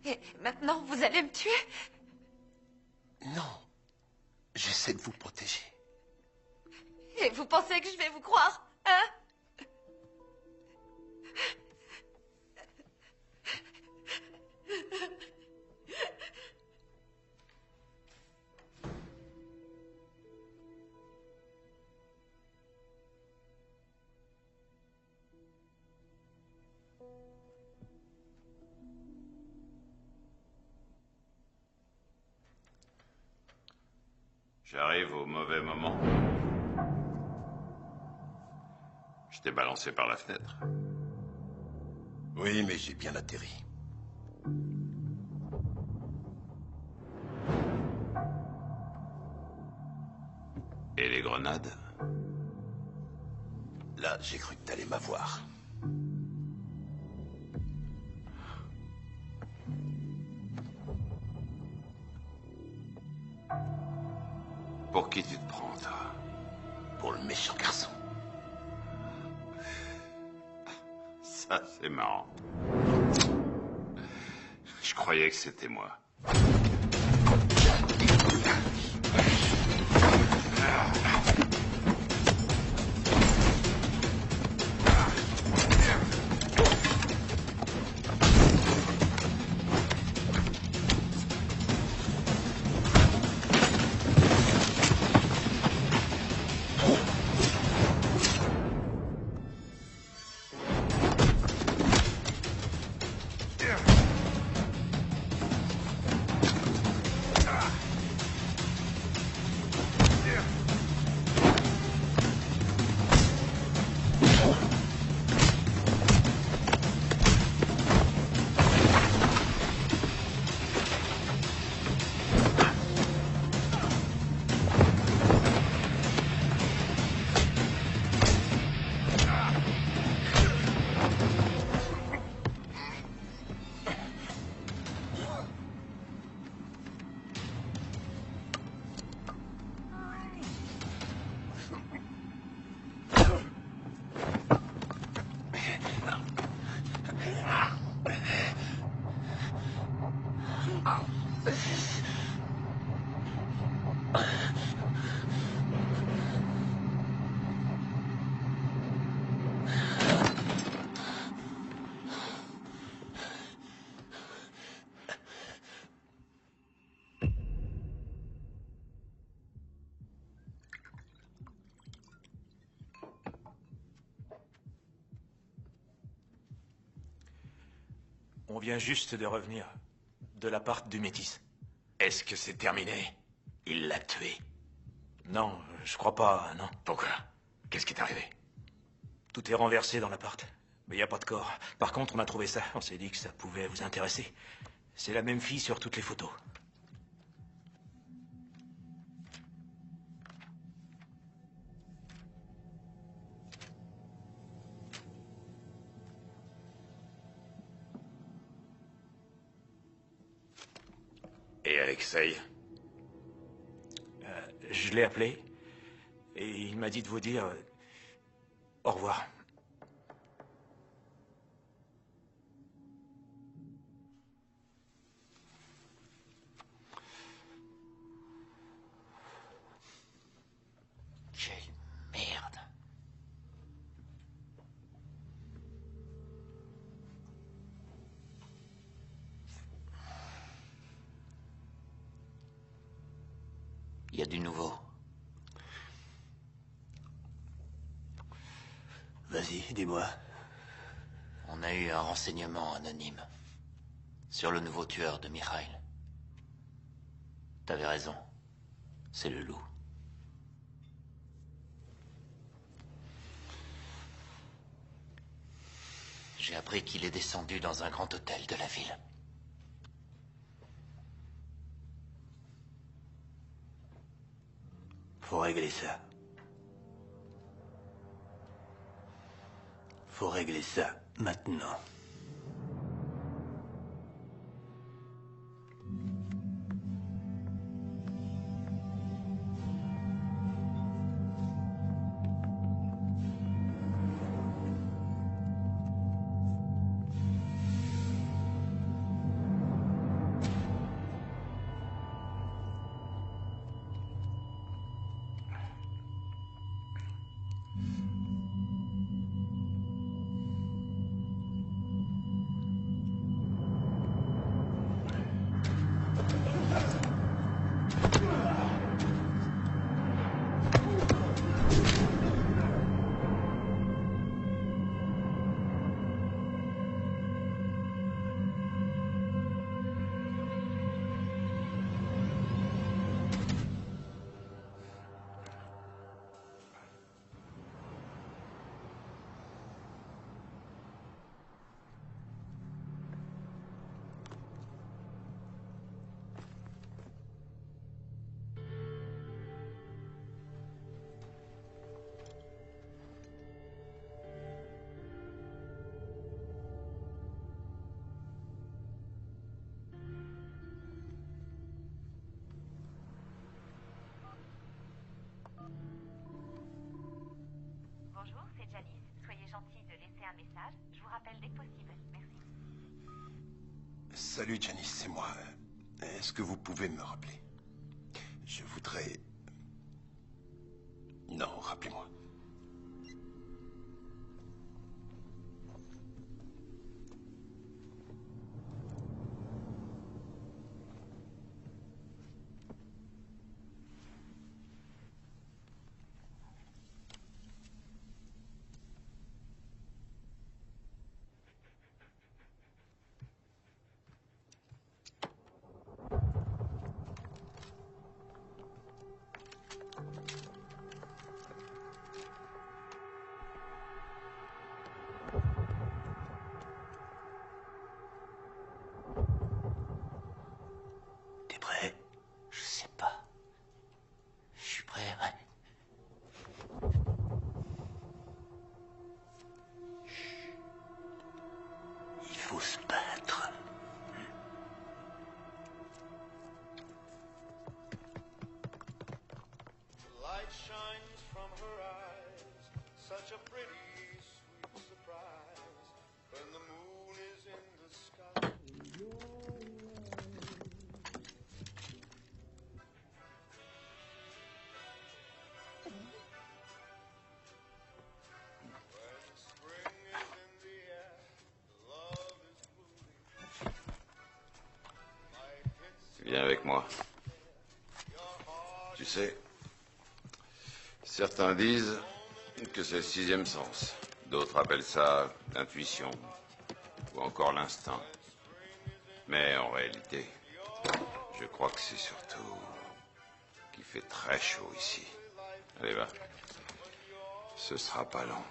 Et maintenant, vous allez me tuer? Non. J'essaie de vous protéger. Et vous pensez que je vais vous croire, hein? J'arrive au mauvais moment. Je t'ai balancé par la fenêtre. Oui, mais j'ai bien atterri. Et les grenades? Là, j'ai cru que t'allais m'avoir. Pour qui tu te prends, toi? Pour le méchant garçon. Ça, c'est marrant. Je croyais que c'était moi. On vient juste de revenir de l'appart du métis. Est-ce que c'est terminé? Il l'a tué? Non, je crois pas, non. Pourquoi? Qu'est-ce qui est arrivé? Tout est renversé dans l'appart. Mais il n'y a pas de corps. Par contre, on a trouvé ça. On s'est dit que ça pouvait vous intéresser. C'est la même fille sur toutes les photos. Alexei? Je l'ai appelé. Et il m'a dit de vous dire... au revoir. Quelle merde. Il y a du nouveau. Vas-y, dis-moi. On a eu un renseignement anonyme sur le nouveau tueur de Mikhail. T'avais raison. C'est le loup. J'ai appris qu'il est descendu dans un grand hôtel de la ville. Faut régler ça. Faut régler ça maintenant. Bonjour, c'est Janice. Soyez gentil de laisser un message. Je vous rappelle dès que possible. Merci. Salut Janice, c'est moi. Est-ce que vous pouvez me rappeler? Je voudrais... Non, rappelez-moi. T'es prêt? Je sais pas. Je suis prêt, ouais. Il faut se battre. Light shines from her eyes, such a pretty, sweet surprise. When the moon is in the sky. When spring is in the air, love is blooming. Light hits Viens avec moi. Tu sais, certains disent que c'est le sixième sens. D'autres appellent ça l'intuition ou encore l'instinct. Mais en réalité, je crois que c'est surtout qu'il fait très chaud ici. Allez, va. Ce sera pas long.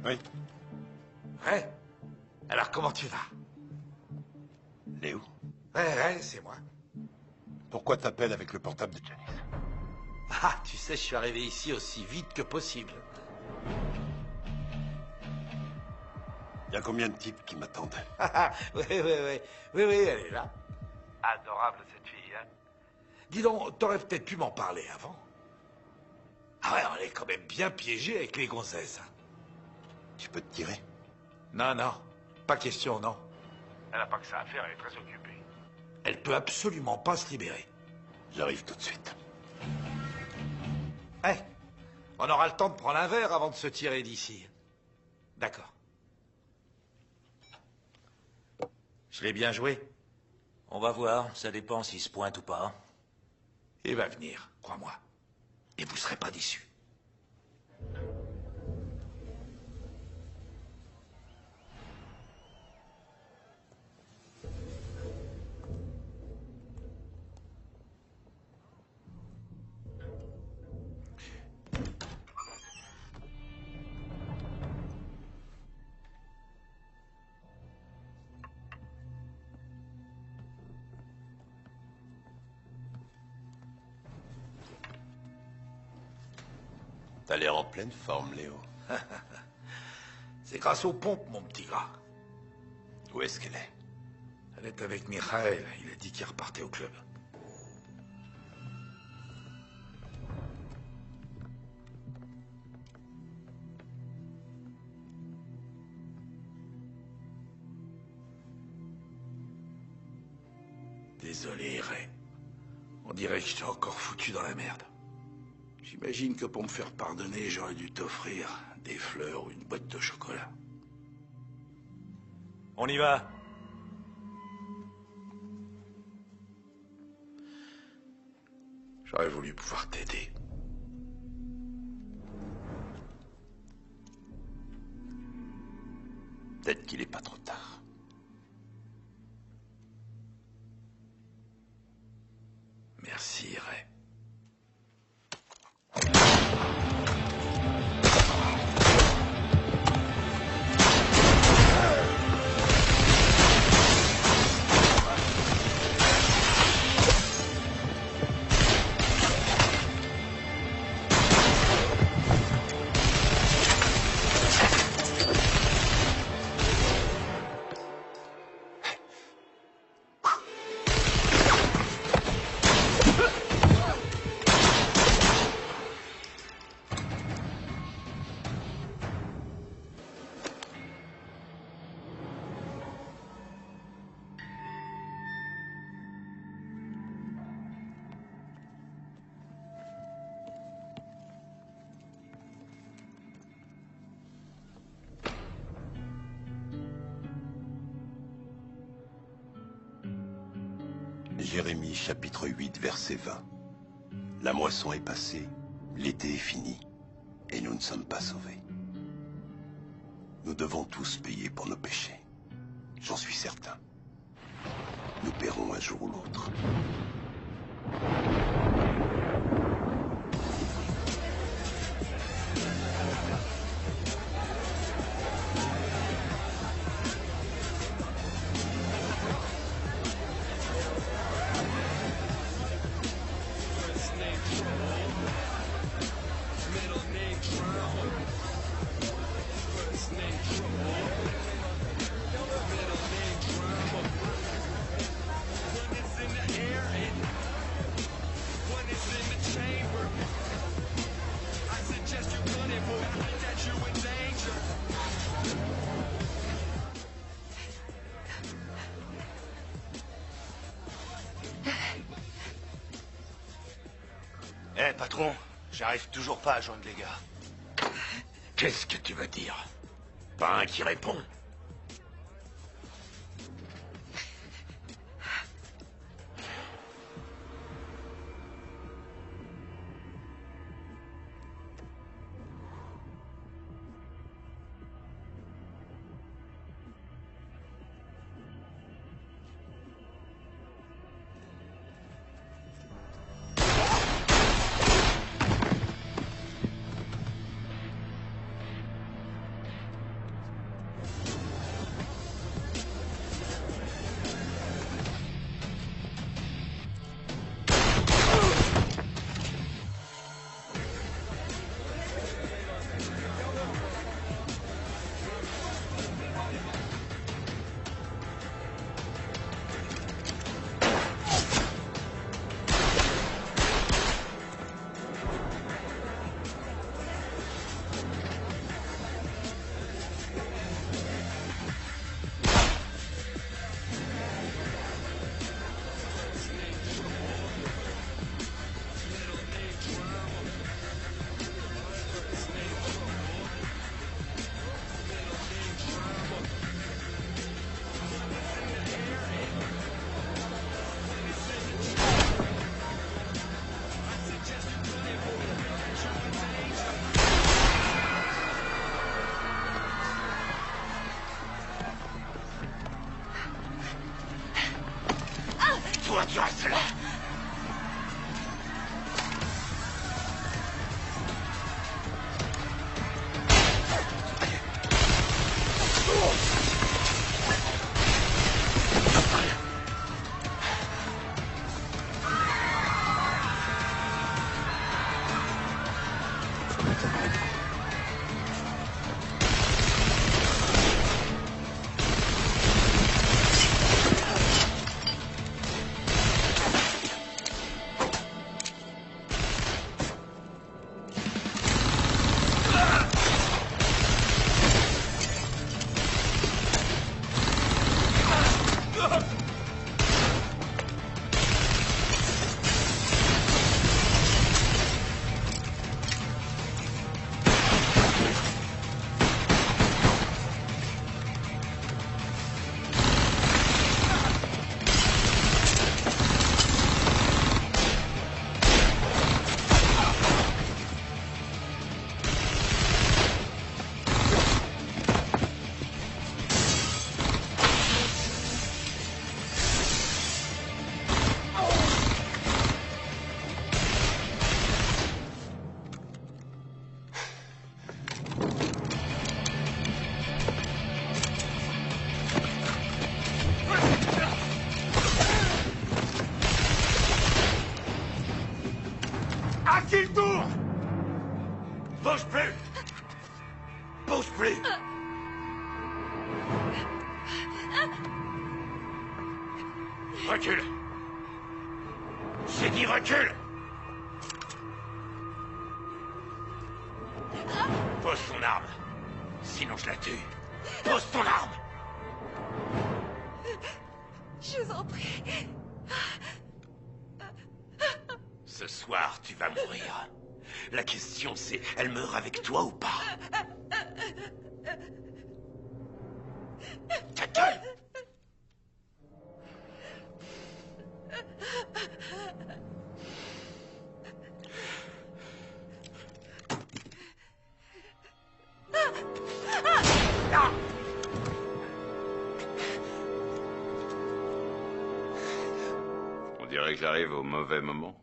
Oui. Ouais. Alors, comment tu vas? Léo? Ouais, c'est moi. Pourquoi t'appelles avec le portable de Janice? Ah, tu sais, je suis arrivé ici aussi vite que possible. Il y a combien de types qui m'attendent? Oui, elle est là. Adorable cette fille, hein. Dis donc, t'aurais peut-être pu m'en parler avant. Ah ouais, on est quand même bien piégé avec les gonzesses. Tu peux te tirer? Non, pas question, non. Elle n'a pas que ça à faire, elle est très occupée. Elle peut absolument pas se libérer. J'arrive tout de suite. On aura le temps de prendre un verre avant de se tirer d'ici. D'accord. Je l'ai bien joué. On va voir, ça dépend s'il se pointe ou pas. Il va venir, crois-moi. Et vous serez pas déçus. T'as l'air en pleine forme, Léo. C'est grâce aux pompes, mon petit gars. Où est-ce qu'elle est? Elle est avec Mikhail. Il a dit qu'il repartait au club. Désolé, Ray. On dirait que je t'ai encore foutu dans la merde. J'imagine que pour me faire pardonner, j'aurais dû t'offrir des fleurs ou une boîte de chocolat. On y va. J'aurais voulu pouvoir t'aider. Peut-être qu'il n'est pas trop tard. Merci, Ray. Jérémie, chapitre 8, verset 20. La moisson est passée, l'été est fini, et nous ne sommes pas sauvés. Nous devons tous payer pour nos péchés. J'en suis certain. Nous paierons un jour ou l'autre. Patron, j'arrive toujours pas à joindre les gars. Qu'est-ce que tu veux dire? Pas un qui répond. À qui le tour? Bouge plus! Bouge plus! Recule! J'ai dit recule! Pose ton arme. Sinon je la tue. Pose ton arme! Je vous en prie. Ce soir, tu vas mourir. La question c'est, elle meurt avec toi ou pas? Ta gueule! On dirait que j'arrive au mauvais moment.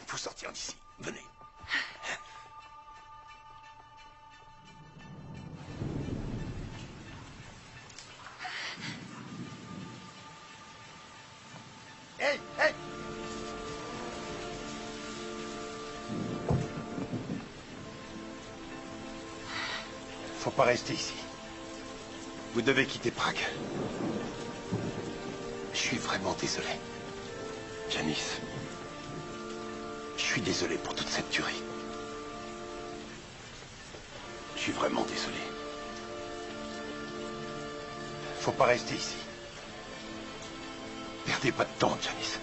Faut sortir d'ici. Venez. Hey, hey! Faut pas rester ici. Vous devez quitter Prague. Je suis vraiment désolé. Janice. Je suis désolé pour toute cette tuerie. Je suis vraiment désolé. Faut pas rester ici. Perdez pas de temps, Janice.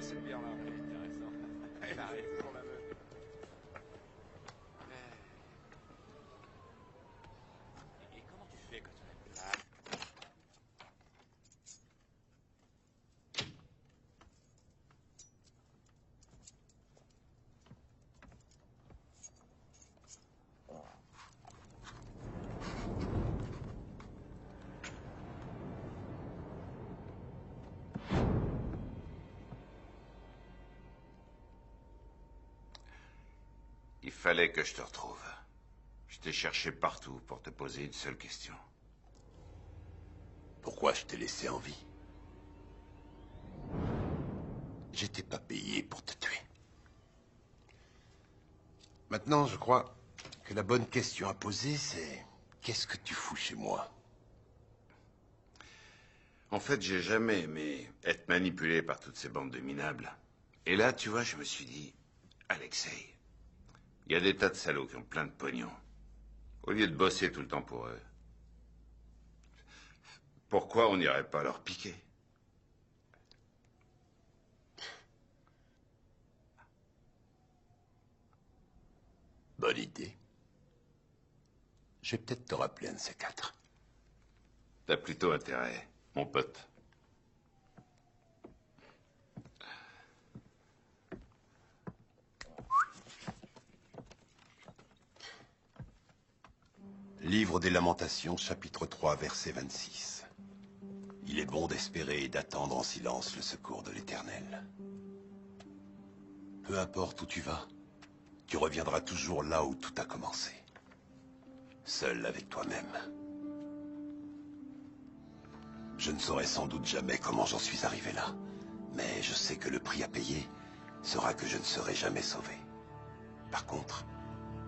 Cette bière-là, intéressant. Elle arrive pour la meuf. Et comment tu fais quand tu n'aimes pas? fallait que je te retrouve. Je t'ai cherché partout pour te poser une seule question. Pourquoi je t'ai laissé en vie? J'étais pas payé pour te tuer. Maintenant, je crois que la bonne question à poser, c'est... Qu'est-ce que tu fous chez moi? En fait, j'ai jamais aimé être manipulé par toutes ces bandes de minables. Et là, tu vois, je me suis dit... Alexei, il y a des tas de salauds qui ont plein de pognon. Au lieu de bosser tout le temps pour eux, pourquoi on n'irait pas leur piquer? Bonne idée. Je vais peut-être te rappeler un de ces quatre. T'as plutôt intérêt, mon pote. Livre des Lamentations, chapitre 3, verset 26. Il est bon d'espérer et d'attendre en silence le secours de l'Éternel. Peu importe où tu vas, tu reviendras toujours là où tout a commencé. Seul avec toi-même. Je ne saurai sans doute jamais comment j'en suis arrivé là, mais je sais que le prix à payer sera que je ne serai jamais sauvé. Par contre,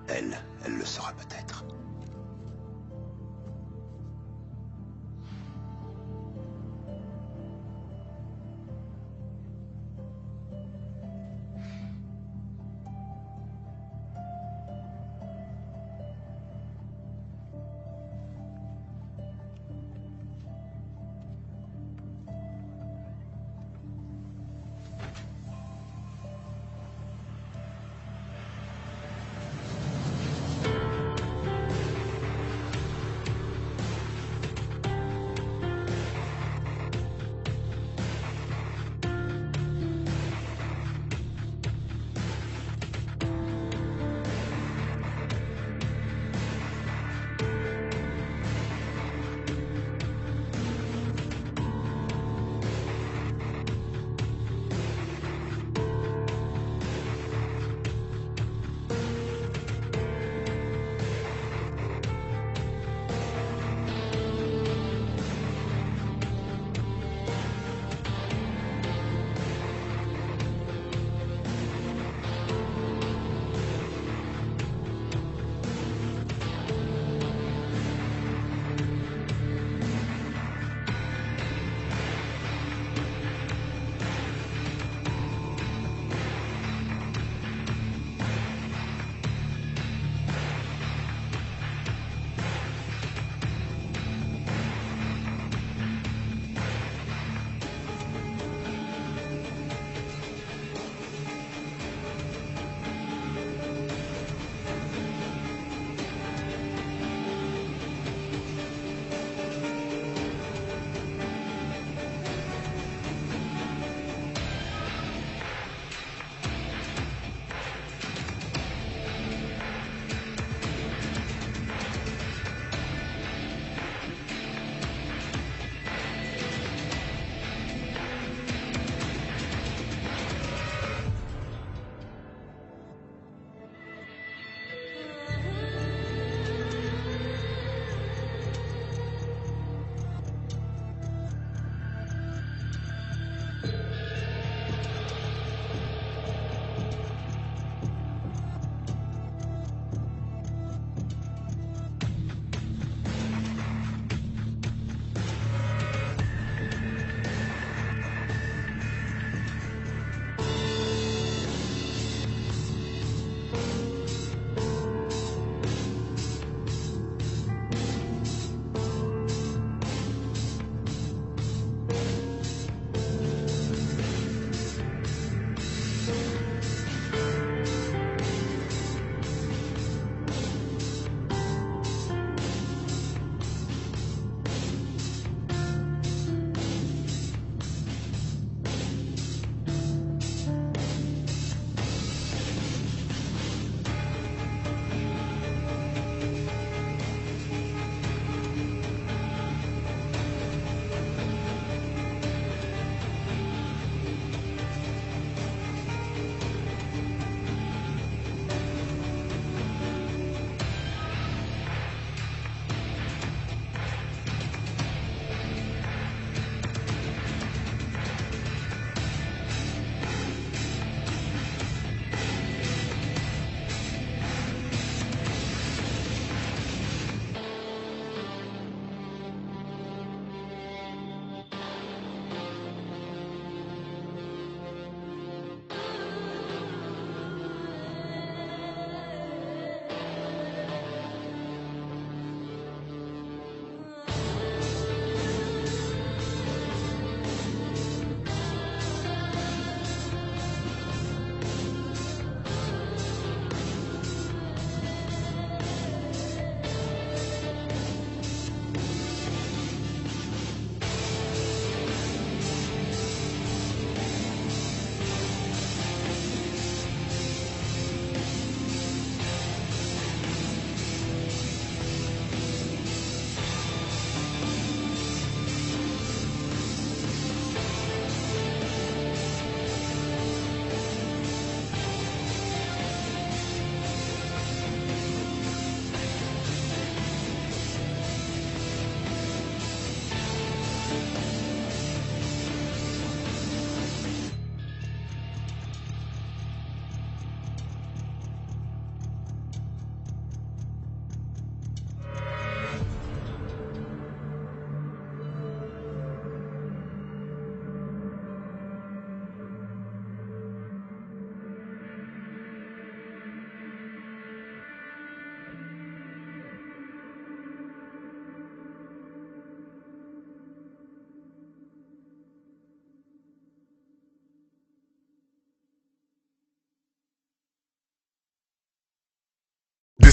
elle le sera peut-être.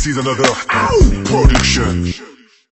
This is another production.